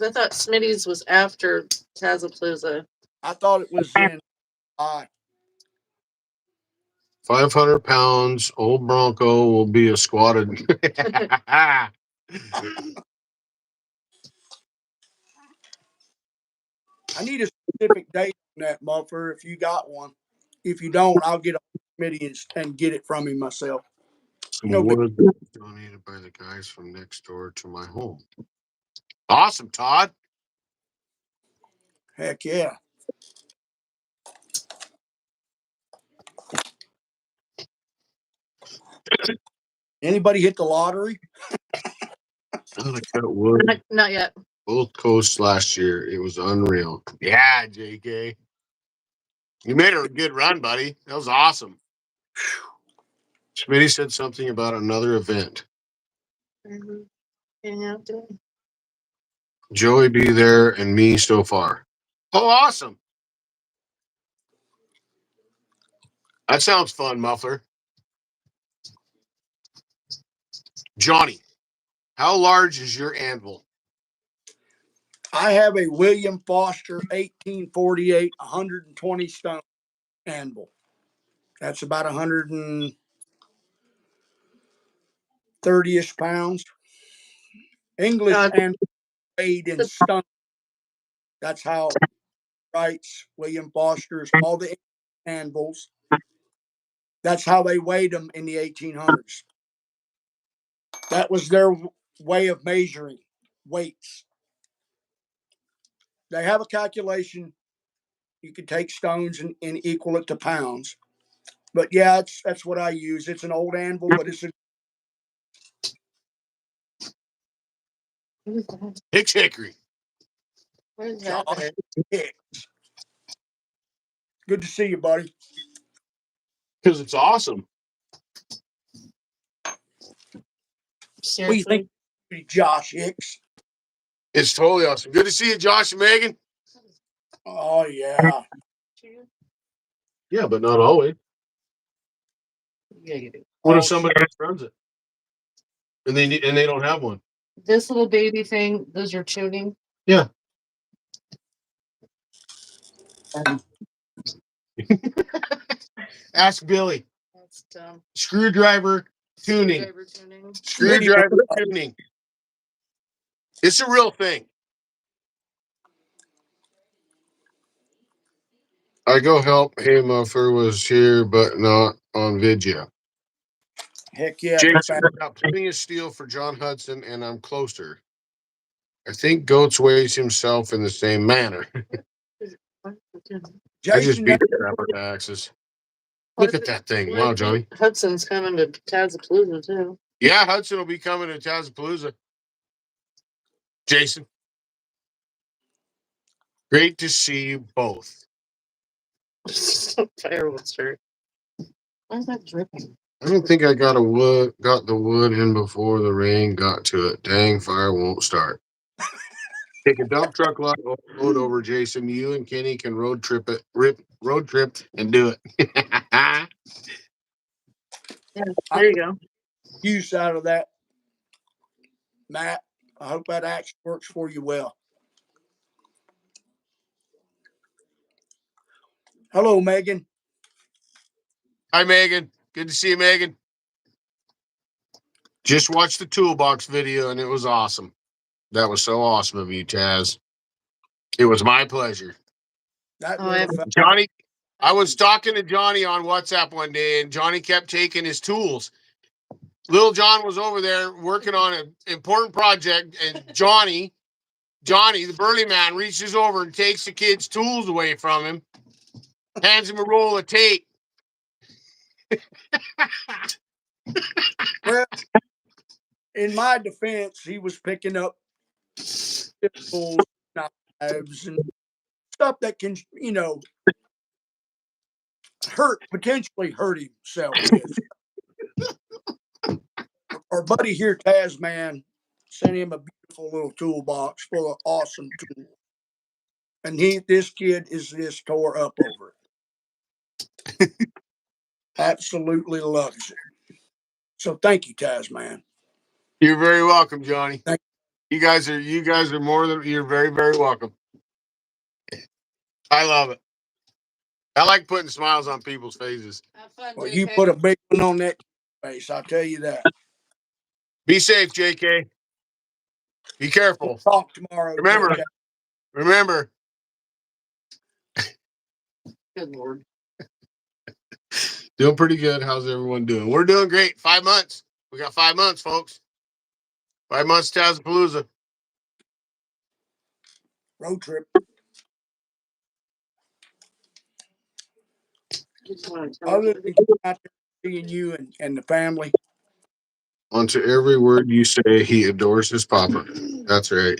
I thought Smitty's was after Tazapalooza. I thought it was in 500 pounds. Old Bronco will be a squatted. I need a specific date on that, Muffler, if you got one. If you don't, I'll get a Smitty and get it from him myself. Some No big- wood donated by the guys from next door to my home. Awesome, Todd. Heck yeah. Anybody hit the lottery? Cut wood. Not yet. Both coasts last year. It was unreal. Yeah, JK. You made a good run, buddy. That was awesome. Smitty said something about another event. Joey be there and me so far. Oh, awesome. That sounds fun, Muffler. Johnny, how large is your anvil? I have a William Foster 1848 120 stone anvil. That's about 130-ish pounds. English anvil weighed in stone. That's how Wrights, William Foster's, all the anvils. That's how they weighed them in the 1800s. That was their way of measuring weights. They have a calculation. You can take stones and equal it to pounds. But yeah, that's what I use. It's an old anvil, but it's a What is that? Hicks Hickory. What is Josh that? Hicks. Good to see you, buddy. Because it's awesome. What do you Seriously? think, Josh Hicks? It's totally awesome. Good to see you, Josh and Megan. Oh yeah. Yeah, but not always. Yeah, you do. What Oh, if somebody else runs it and they don't have one? This little baby thing, those are tuning. Yeah. Ask Billy. That's dumb. Screwdriver tuning. Screwdriver tuning. Screwdriver tuning. It's a real thing. I go help. Hey, Muffer was here, but not on video. Heck yeah. Jason got plenty of steel for John Hudson, and I'm closer. I think Goats weighs himself in the same manner. I just Jason, beat the crap out of axes. Look at that thing. Wow, Johnny. Hudson's coming to Tazapalooza too. Yeah, Hudson will be coming to Tazapalooza. Jason. Great to see you both. Fireworks shirt. Why is that dripping? I don't think I got the wood in before the rain got to it. Dang, fire won't start. Take a dump truck load over, Jason. You and Kenny can road trip and do it. Yeah, there you go. use out of that, Matt. I hope that action works for you well. Hello, Megan. Hi, Megan. Good to see you, Megan. Just watched the toolbox video and it was awesome. That was so awesome of you, Taz. It was my pleasure. That Oh, little fella. Johnny, I was talking to Johnny on WhatsApp one day, and Johnny kept taking his tools. Little John was over there working on an important project, and Johnny, the burly man, reaches over and takes the kid's tools away from him, hands him a roll of tape. Well, in my defense, he was picking up pistols, knives, and stuff that can, potentially hurt himself with. Our buddy here, TazMan, sent him a beautiful little toolbox full of awesome tools. And this kid is just tore up over it. Absolutely loves it. So thank you, TazMan. You're very welcome, Johnny. Thank You guys are more than you're very, very welcome. I love it. I like putting smiles on people's faces. Have fun, Well, JK. you put a big one on that face, I'll tell you that. Be safe, JK. Be careful. We'll talk tomorrow. Remember. Good Lord. Doing pretty good. How's everyone doing? We're doing great. 5 months. We got 5 months, folks. 5 months Tazapalooza. Road trip. Other than out there seeing you and the family. Onto every word you say, he adores his papa. That's right.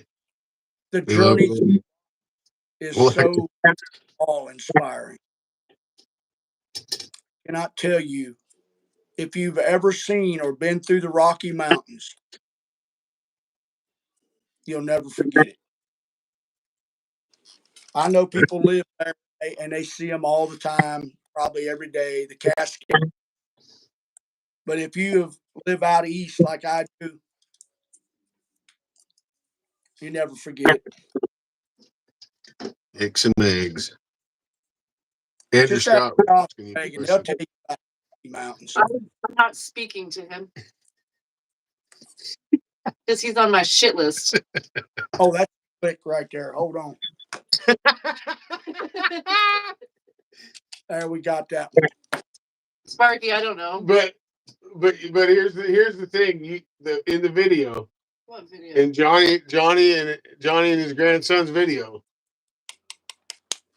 The journey is so awe-inspiring. Cannot tell you if you've ever seen or been through the Rocky Mountains, you'll never forget it. I know people live there and they see them all the time, probably every day, the Cascade. But if you live out east like I do, you never forget it. Eggs and eggs. Andrew Just ask Scott. Josh, Megan, they'll tell you about the mountains. I'm not speaking to him. Because he's on my shit list. Oh, that's click right there. Hold on. There, we got that one. Sparky, I don't know. But here's the thing. In the video. What video? In Johnny and his grandson's video.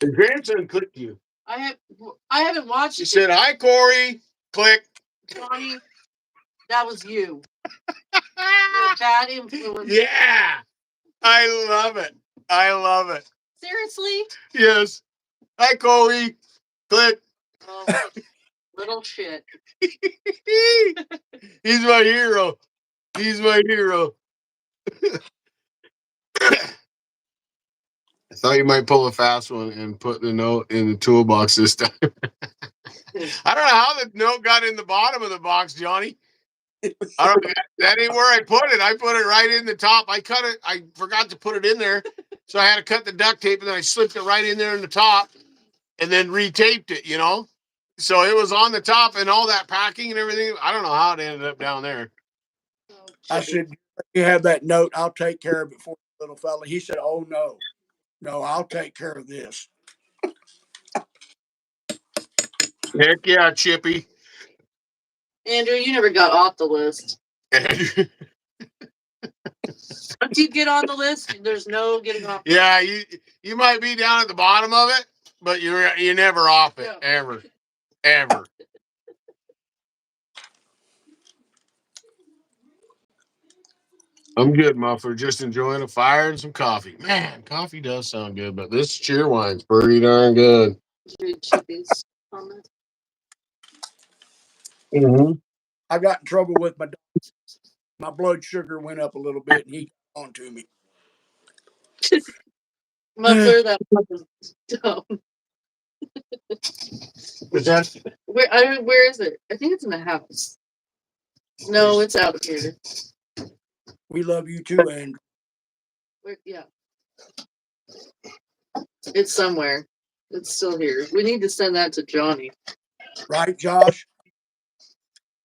His grandson clicked you. I haven't watched She it. said, "Hi, Corey." Click. Johnny, that was you. You're a bad influence. Yeah. I love it. I love it. Seriously? Yes. Hi, Corey. Click. Oh, little shit. He's my hero. He's my hero. I thought you might pull a fast one and put the note in the toolbox this time. I don't know how the note got in the bottom of the box, Johnny. I don't. That ain't where I put it. I put it right in the top. I cut it. I forgot to put it in there, so I had to cut the duct tape and then I slipped it right in there in the top, and then retaped it. You know, so it was on the top and all that packing and everything. I don't know how it ended up down there. I said, "You have that note. I'll take care of it for you, little fella." He said, "Oh no, I'll take care of this." Heck yeah, Chippy. Andrew, you never got off the list. Once you get on the list, there's no getting off. Yeah, you might be down at the bottom of it, but you're never off it, Yeah. ever. I'm good, Muffler. Just enjoying a fire and some coffee. Man, coffee does sound good, but this cheer wine's pretty darn good. Read Chippy's comment. Mm-hmm. I got in trouble with my blood sugar went up a little bit, and he got on to me. Muffler, that was dumb. Was that? Where is it? I think it's in the house. No, it's out here. We love you too, Andrew. Yeah. It's somewhere. It's still here. We need to send that to Johnny. Right, Josh?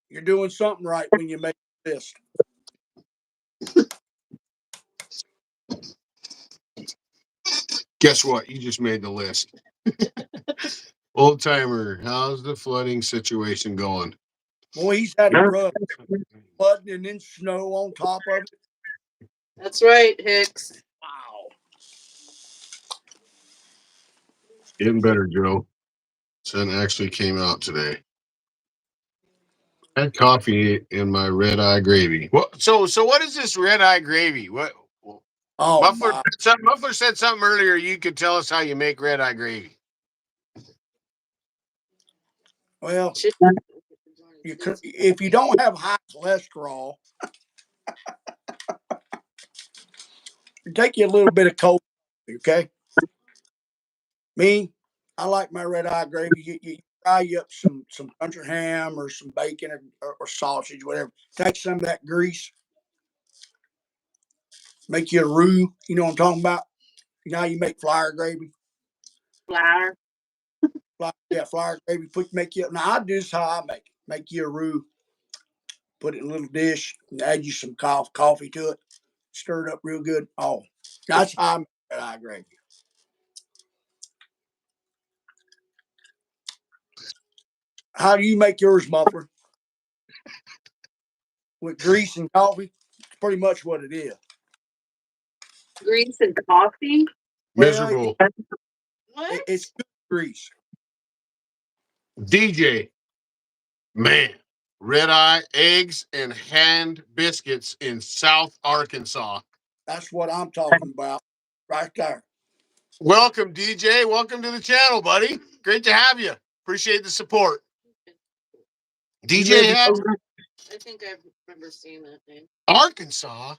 You're doing something right when you make this. Guess what? You just made the list. Old timer, how's the flooding situation going? Boy, he's had it rough. Flooding and then snow on top of it. That's right, Hicks. Wow. Getting better, Joe. Sun actually came out today. I had coffee in my red eye gravy. What? So what is this red eye gravy? What? Oh, Muffler my. said something earlier. You could tell us how you make red eye gravy. Well, if you don't have high cholesterol, it take you a little bit of cold, okay? Me, I like my red eye gravy. You fry you up some country ham or some bacon or sausage, whatever. Take some of that grease, make you a roux. You know what I'm talking about? You know how you make flour gravy? Flour. Flour gravy. Make you. Now I do this how I make it. Make you a roux. Put it in a little dish and add you some coffee to it. Stir it up real good. Oh, that's how I make red eye gravy. How do you make yours, Muffler? With grease and coffee? It's pretty much what it is. Grease and coffee? Well, Miserable. What? It's good grease. DJ, man, red eye, eggs, and hand biscuits in South Arkansas. That's what I'm talking about right there. Welcome, DJ. Welcome to the channel, buddy. Great to have you. Appreciate the support. DJ had I think I remember seeing that name. Arkansas.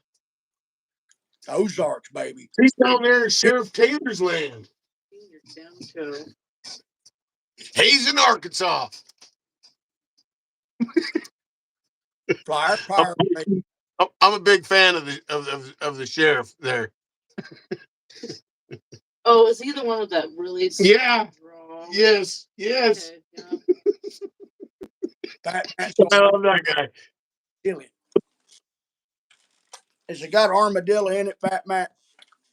Ozarks, baby. He's down there in Sheriff Taylor's land. He's in Arkansas. Fire power, baby. I'm a big fan of the sheriff there. Oh, is he the one with that really? Yeah. Draw? Yes. Okay, yeah. I love that guy. Chili. Has it got armadillo in it, Fat Matt?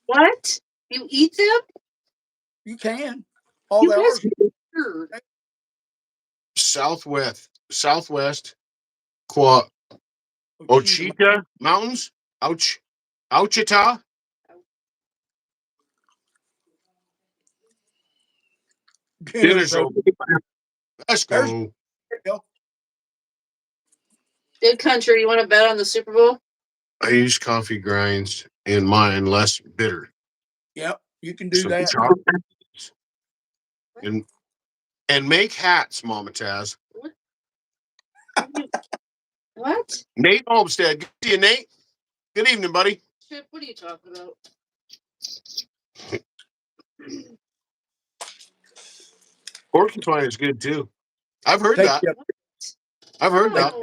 What? You eat them? You can. All You there guys are. weird. Southwest Ochita Mountains. Ouchita. Dinner's over. Let's There's go. Good country. You want to bet on the Super Bowl? I use coffee grinds in mine, less bitter. Yep, you can do Some that. chocolate and make hats, Mama Taz. What? Nate Olmstead. Good to see you, Nate. Good evening, buddy. Chip, what are you talking about? Porcupine is good too. I've heard Take that. you, I've heard that.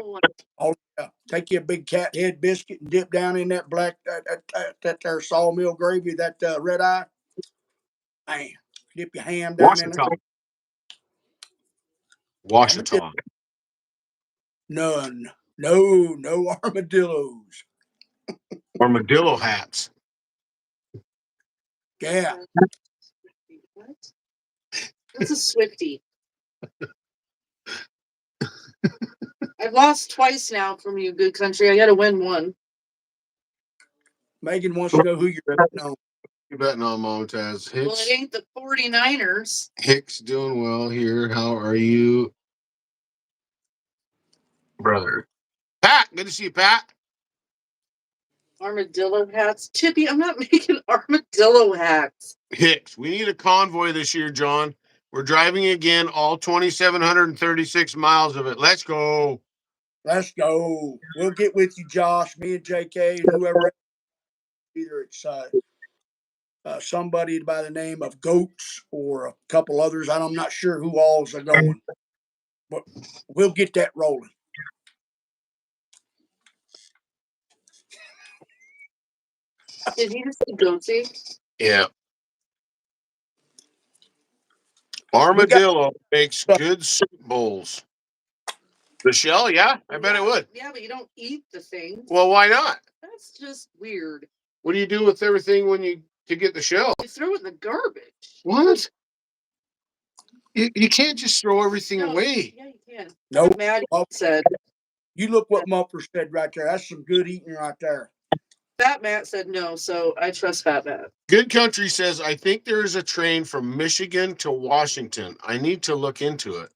take you a big cat head biscuit and dip down in that black that there sawmill gravy, that red eye. Man, dip your ham down in there. Washington. None. No armadillos. Armadillo hats. Yeah. What? That's a Swiftie. I've lost twice now from you, good country. I got to win one. Megan wants to know who you're betting on. You're betting on Mama Taz. Well, it ain't the 49ers. Hicks doing well here. How are you, brother? Pat, good to see you, Pat. Armadillo hats. Chippy, I'm not making armadillo hats. Hicks, we need a convoy this year, John. We're driving again, all 2,736 miles of it. Let's go. Let's go. We'll get with you, Josh, me and JK, and whoever. Either it's somebody by the name of Goats or a couple others. I'm not sure who all's are going, but we'll get that rolling. Did he just say goatsy? Yeah. Armadillo makes good soup bowls. The shell, yeah, I bet it would. Yeah, but you don't eat the thing. Well, why not? That's just weird. What do you do with everything when you get the shell? You throw it in the garbage. What? You can't just throw everything away. Yeah, you can. No, Nope. Maddie said. You look what Mumford said right there. That's some good eating right there. Fat Matt said no, so I trust Fat Matt. Good Country says, I think there is a train from Michigan to Washington. I need to look into it.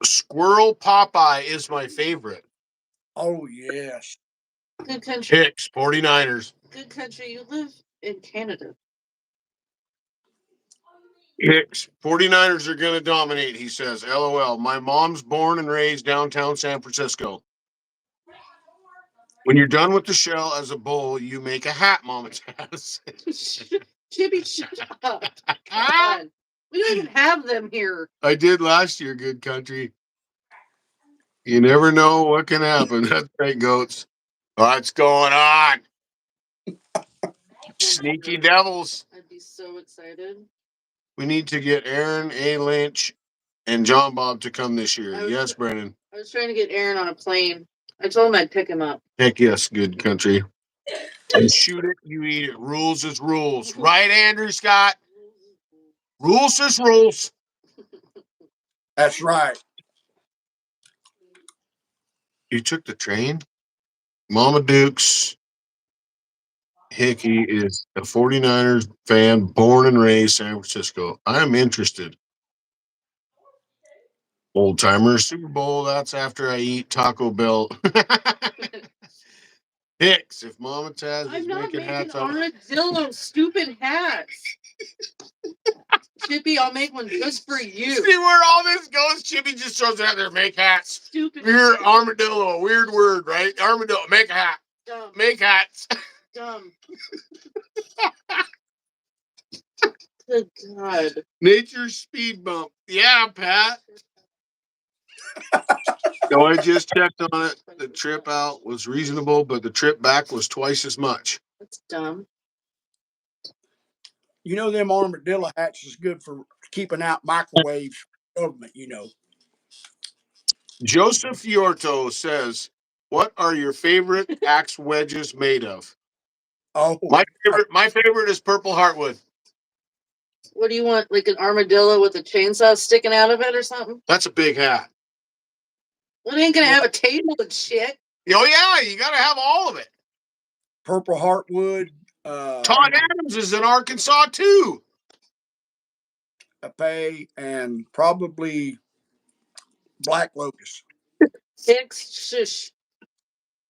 Squirrel Popeye is my favorite. Oh, yes. Good country. Hicks, 49ers. Good country. You live in Canada. Hicks, 49ers are going to dominate, he says. LOL. My mom's born and raised downtown San Francisco. When you're done with the shell as a bowl, you make a hat, Mama Taz. Chippy, shut up. Come on. We don't even have them here. I did last year, Good Country. You never know what can happen. That's right, Goats. What's going on? Sneaky devils. I'd be so excited. We need to get Aaron A. Lynch and John Bob to come this year. Yes, Brennan. I was trying to get Aaron on a plane. I told him I'd pick him up. Heck yes, Good Country. And shoot it, you eat it. Rules is rules. Right, Andrew Scott? Rules is rules. That's right. You took the train? Mama Dukes Hickey is a 49ers fan, born and raised San Francisco. I'm interested. Old timer Super Bowl. That's after I eat Taco Bell. Hicks, if Mama Taz is making hats, armadillo stupid hats. Chippy, I'll make one just for you. See where all this goes? Chippy just throws it out there. Make hats. Stupid. Weird armadillo, a weird word, right? Armadillo. Make a hat. Dumb. Make hats. Dumb. Good God. Nature's speed bump. Yeah, Pat. No, I just checked on it. The trip out was reasonable, but the trip back was twice as much. That's dumb. You know, them armadillo hats is good for keeping out microwaves for government, you know. Joseph Fiorto says, what are your favorite axe wedges made of? Oh, My favorite is purple heartwood. What do you want? Like an armadillo with a chainsaw sticking out of it or something? That's a big hat. Well, it ain't gonna have a table and shit. Oh yeah, you gotta have all of it. Purple heartwood. Todd Adams is in Arkansas too. epee, and probably black locust. Hicks, shush.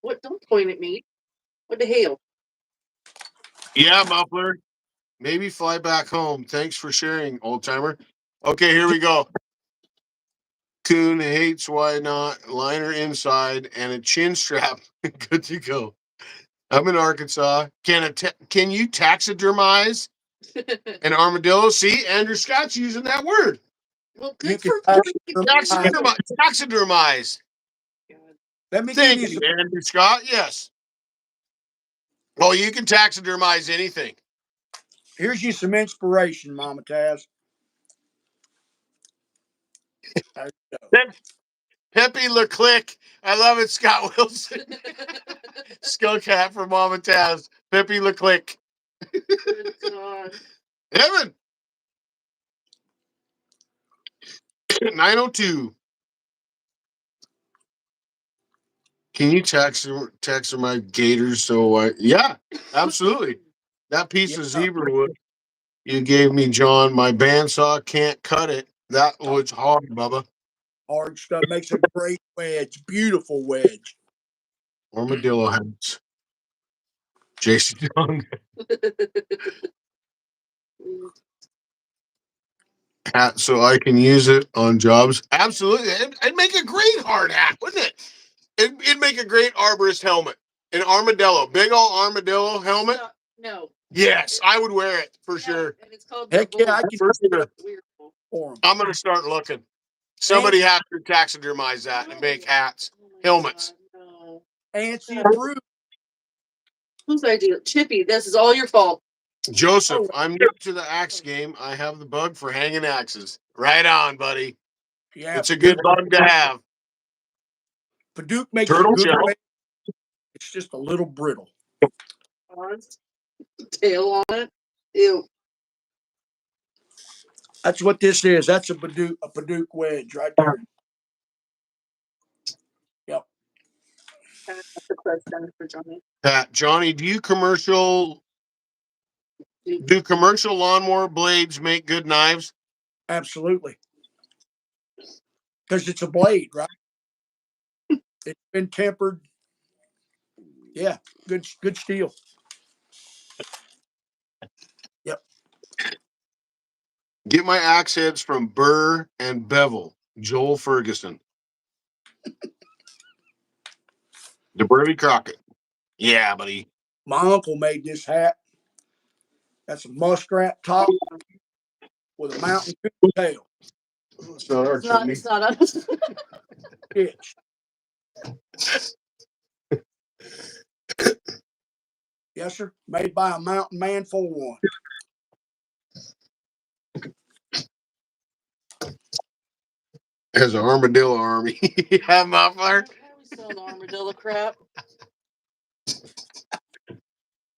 What? Don't point at me. What the hell? Yeah, muffler. Maybe fly back home. Thanks for sharing, old timer. Okay, here we go. Coon hates why not liner inside and a chin strap. Good to go. I'm in Arkansas. Can you taxidermize an armadillo? See, Andrew Scott's using that word. Well, You good can for Taxidermize. Let me give Thank you you, some. Andrew Scott. Yes. Well, you can taxidermize anything. Here's you some inspiration, Mama Taz. There you go. Pepe Leclerc. I love it, Scott Wilson. Skunk hat for Mama Taz. Pepe Leclerc. Good God. Evan. 902. Can you tax my gators? Yeah, absolutely. That piece Yeah, of zebra wood you gave me, John, my bandsaw can't cut it. That wood's hard, Bubba. hard stuff makes a great wedge, beautiful wedge. Armadillo hats. Jason Young hat so I can use it on jobs. Absolutely. It'd make a great hard hat, wouldn't it? It'd make a great arborist helmet. An armadillo, big old armadillo helmet. No. Yes, I would wear it for sure. And it's called Heck yeah, I the can For do sure. it for them. I'm going to start looking. Somebody has to taxidermize that and make hats, helmets. God, no. Fancy approved. Whose idea? Chippy, this is all your fault. Joseph, Oh, I'm new to the axe game. I have the bug for hanging axes. Right on, buddy. yeah, It's a good bug to have. Paduke makes a Turtle good shell. wedge. It's just a little brittle. Tail on it. Ew. That's what this is. That's a Paduke wedge right there. Yep. That's the question for Johnny. Pat, Johnny, do commercial lawnmower blades make good knives? Absolutely. Because it's a blade, right? It's been tempered. Yeah, good steel. Yep. Get my axe heads from Burr and Bevel. Joel Ferguson. DeBerty Crockett. Yeah, buddy. My uncle made this hat. That's a muskrat top with a mountain goose tail. It's not our chimney. It's not us. Stitch. Yes, sir. Made by a mountain man for one. As an armadillo army. Yeah, muffler. How we selling armadillo crap?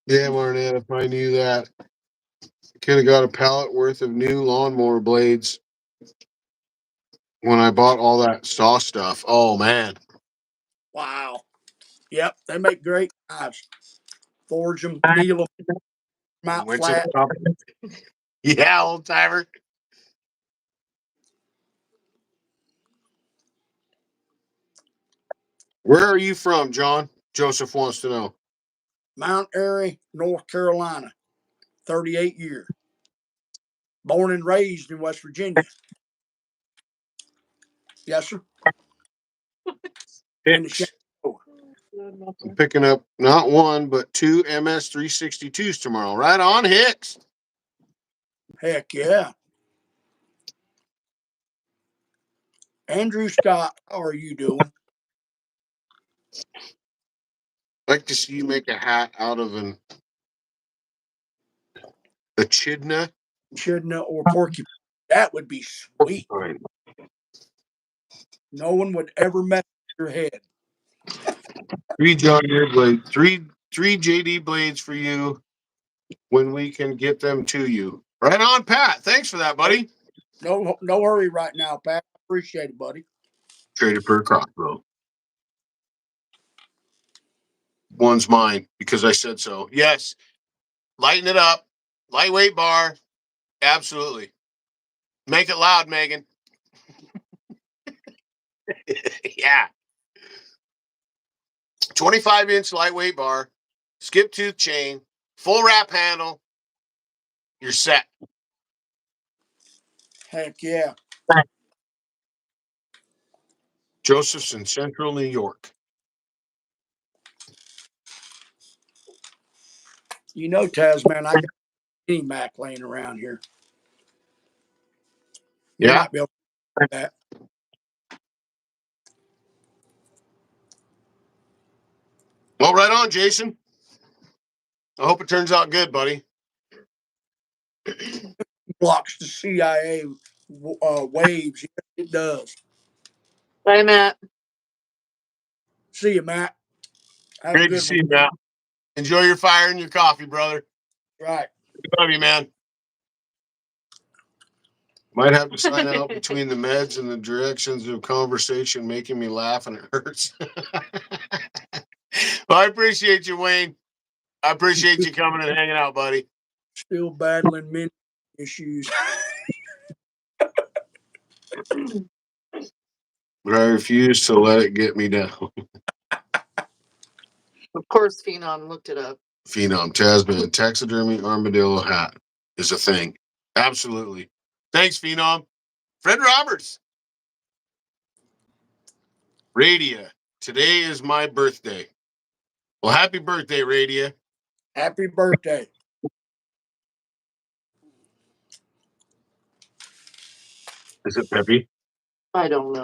Yeah, Marnette, if I knew that. Could have got a pallet worth of new lawnmower blades when I bought all that saw stuff. Oh, man. Wow. Yep, they make great knives. Forge them, needle them, out Went to flat. the top. Yeah, old timer. Where are you from, John? Joseph wants to know. Mount Airy, North Carolina. 38 years. Born and raised in West Virginia. Yes, sir. In the Shenandoah. I'm picking up not one, but two MS 362s tomorrow. Right on, Hicks. Heck yeah. Andrew Scott, how are you doing? Like to see you make a hat out of an echidna. Echidna or porcupine. That would be sweet. Fine. No one would ever mess with your head. 3 John Deere blades, three JD blades for you when we can get them to you. Right on, Pat. Thanks for that, buddy. No hurry right now, Pat. Appreciate it, buddy. Traded per crossbow. One's mine because I said so. Yes. Lighten it up. Lightweight bar. Absolutely. Make it loud, Megan. Yeah. 25-inch lightweight bar, skip tooth chain, full wrap handle. You're set. Heck yeah. Joseph's in Central New York. You know, Tasman, I got any Mac laying around here. You Yeah. might be able to do that. Well, right on, Jason. I hope it turns out good, buddy. Blocks the CIA waves. Yes, it does. Bye, Matt. See you, Matt. Have a Great to good see one. you, Matt. Enjoy your fire and your coffee, brother. Right. Love you, man. Might have to sign out between the meds and the directions of conversation making me laugh and it hurts. Well, I appreciate you, Wayne. I appreciate you coming and hanging out, buddy. Still battling many issues. But I refuse to let it get me down. Of course, Phenom looked it up. Phenom, Tasman, taxidermy armadillo hat is a thing. Absolutely. Thanks, Phenom. Fred Roberts. Radia, today is my birthday. Well, happy birthday, Radia. Happy birthday. Is it Peppy? I don't know.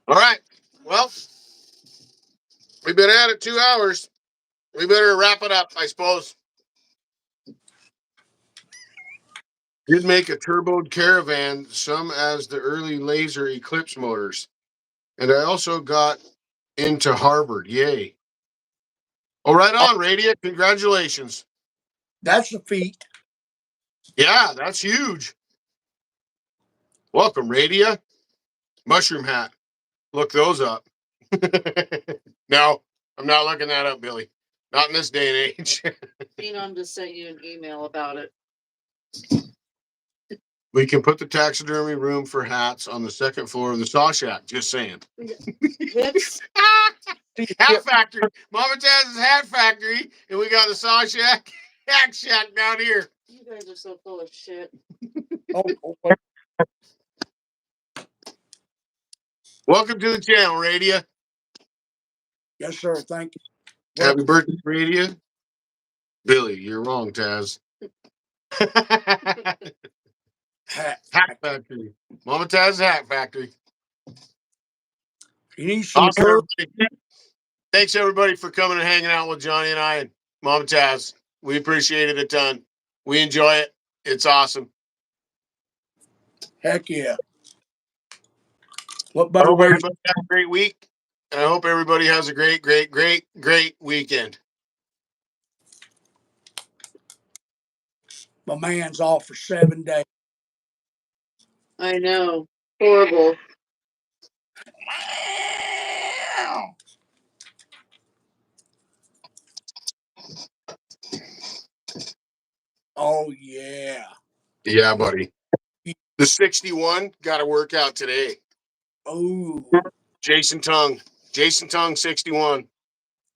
All right. Well, we've been at it 2 hours. We better wrap it up, I suppose. Did make a turboed caravan, some as the early laser Eclipse motors. And I also got into Harvard. Yay. Oh, right on, Radia. Congratulations. That's a feat. Yeah, that's huge. Welcome, Radia. Mushroom hat. Look those up. No, I'm not looking that up, Billy. Not in this day and age. Phenom just sent you an email about it. We can put the taxidermy room for hats on the second floor of the saw shack. Just saying. It's Hat factory. Mama Taz's hat factory, and we got the saw shack, hat shack down here. you guys are so full of shit. Oh, Welcome to the channel, Radia. yes, sir. Thank you. Happy birthday, Radia. Billy, you're wrong, Taz. Hat. Hat factory. Mama Taz's hat factory. You need some Awesome, curve. everybody. Thanks, everybody, for coming and hanging out with Johnny and I and Mama Taz. We appreciate it a ton. We enjoy it. It's awesome. Heck yeah. What I better hope way? everybody has a great week. And I hope everybody has a great, great, great, great weekend. My man's off for 7 days. I know. Horrible. Oh, yeah. Yeah, buddy. The 61 got to work out today. Oh, Jason Tongue 61.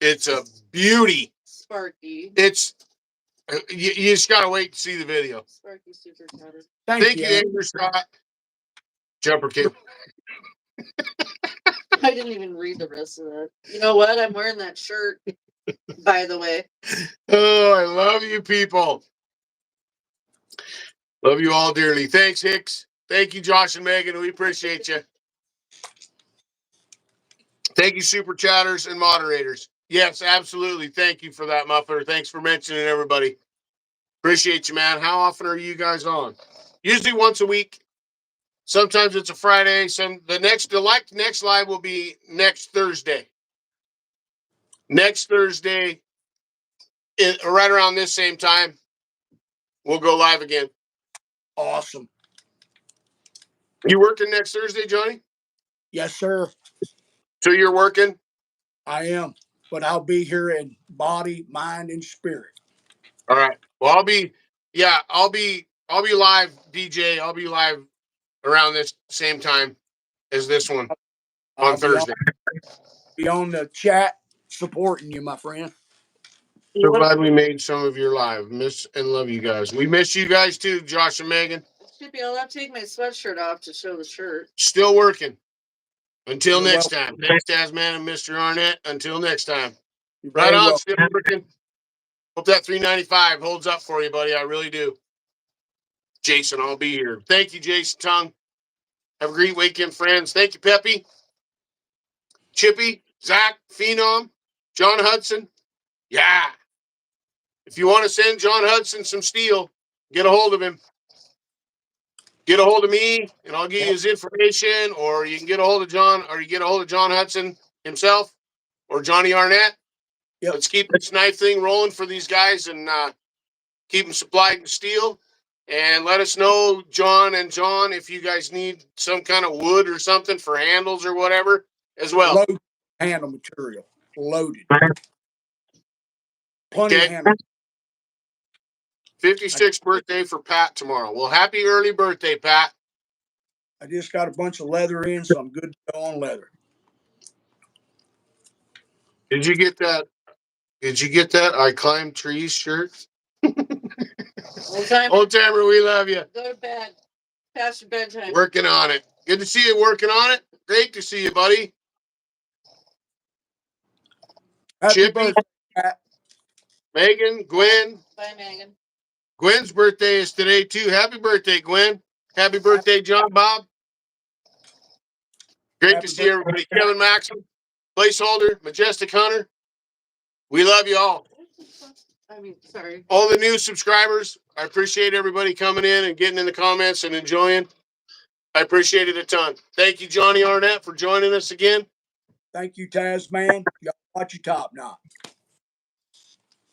It's a beauty. Sparky. It's you just gotta wait to see the video. Sparky super cutter. Thank you, Andrew Scott. Jumper cable. I didn't even read the rest of that. You know what? I'm wearing that shirt, by the way. Oh, I love you people. Love you all dearly. Thanks, Hicks. Thank you, Josh and Megan. We appreciate you. Thank you, super chatters and moderators. Yes, absolutely. Thank you for that, Muffler. Thanks for mentioning everybody. Appreciate you, man. How often are you guys on? Usually once a week. Sometimes it's a Friday. The next live will be next Thursday. Next Thursday, right around this same time, we'll go live again. awesome. You working next Thursday, Johnny? Yes, sir. So you're working? I am. But I'll be here in body, mind, and spirit. All right. Well, I'll be live, DJ. I'll be live around this same time as this one on I'll Thursday. be on the chat supporting you, my friend. So glad we made some of your live. Miss and love you guys. We miss you guys too, Josh and Megan. Chippy, I'll have to take my sweatshirt off to show the shirt. Still working. Until You're next welcome. time. Thanks, Tazman and Mr. Arnett. Until next time. You're Right very on, welcome. still working. Hope that 395 holds up for you, buddy. I really do. Jason, I'll be here. Thank you, Jason Tongue. Have a great weekend, friends. Thank you, Peppy, Chippy, Zach, Phenom, John Hudson. Yeah. If you want to send John Hudson some steel, get a hold of him. Get a hold of me, and I'll give you his information, or you can get a hold of John, or you get a hold of John Hudson himself, or Johnny Arnett. Yep. Let's keep this knife thing rolling for these guys and keep them supplied with steel. And let us know, John, if you guys need some kind of wood or something for handles or whatever as well. Loaded handle material. Loaded. Plenty of Okay. handle. 56th birthday for Pat tomorrow. Well, happy early birthday, Pat. I just got a bunch of leather in, so I'm good to go on leather. Did you get that? I Climb Trees shirt? Old timer, we love you. Go to bed. Past your bedtime. Working on it. Good to see you working on it. Great to see you, buddy. Happy Chippy, birthday, Pat. Megan, Gwen. Bye, Megan. Gwen's birthday is today, too. Happy birthday, Gwen. Happy birthday, John Bob. Great Happy to see everybody. Kevin Maxim, placeholder, Majestic Hunter. We love you all. Sorry. All the new subscribers, I appreciate everybody coming in and getting in the comments and enjoying. I appreciate it a ton. Thank you, Johnny Arnett, for joining us again. Thank you, Tazman. Y'all watch your top now.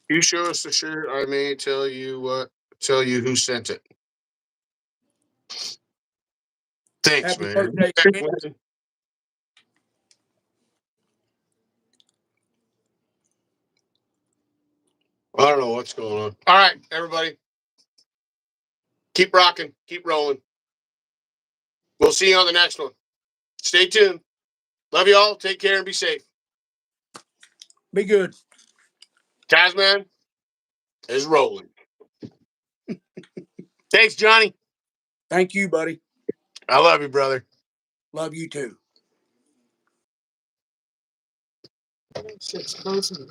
You show us the shirt, I may tell you who sent it. Thanks, Happy man. birthday. I don't know what's going on. All right, everybody. Keep rocking. Keep rolling. We'll see you on the next one. Stay tuned. Love you all. Take care and be safe. Be good. Tazman is rolling. Thanks, Johnny. Thank you, buddy. I love you, brother. Love you too. Shit's closing.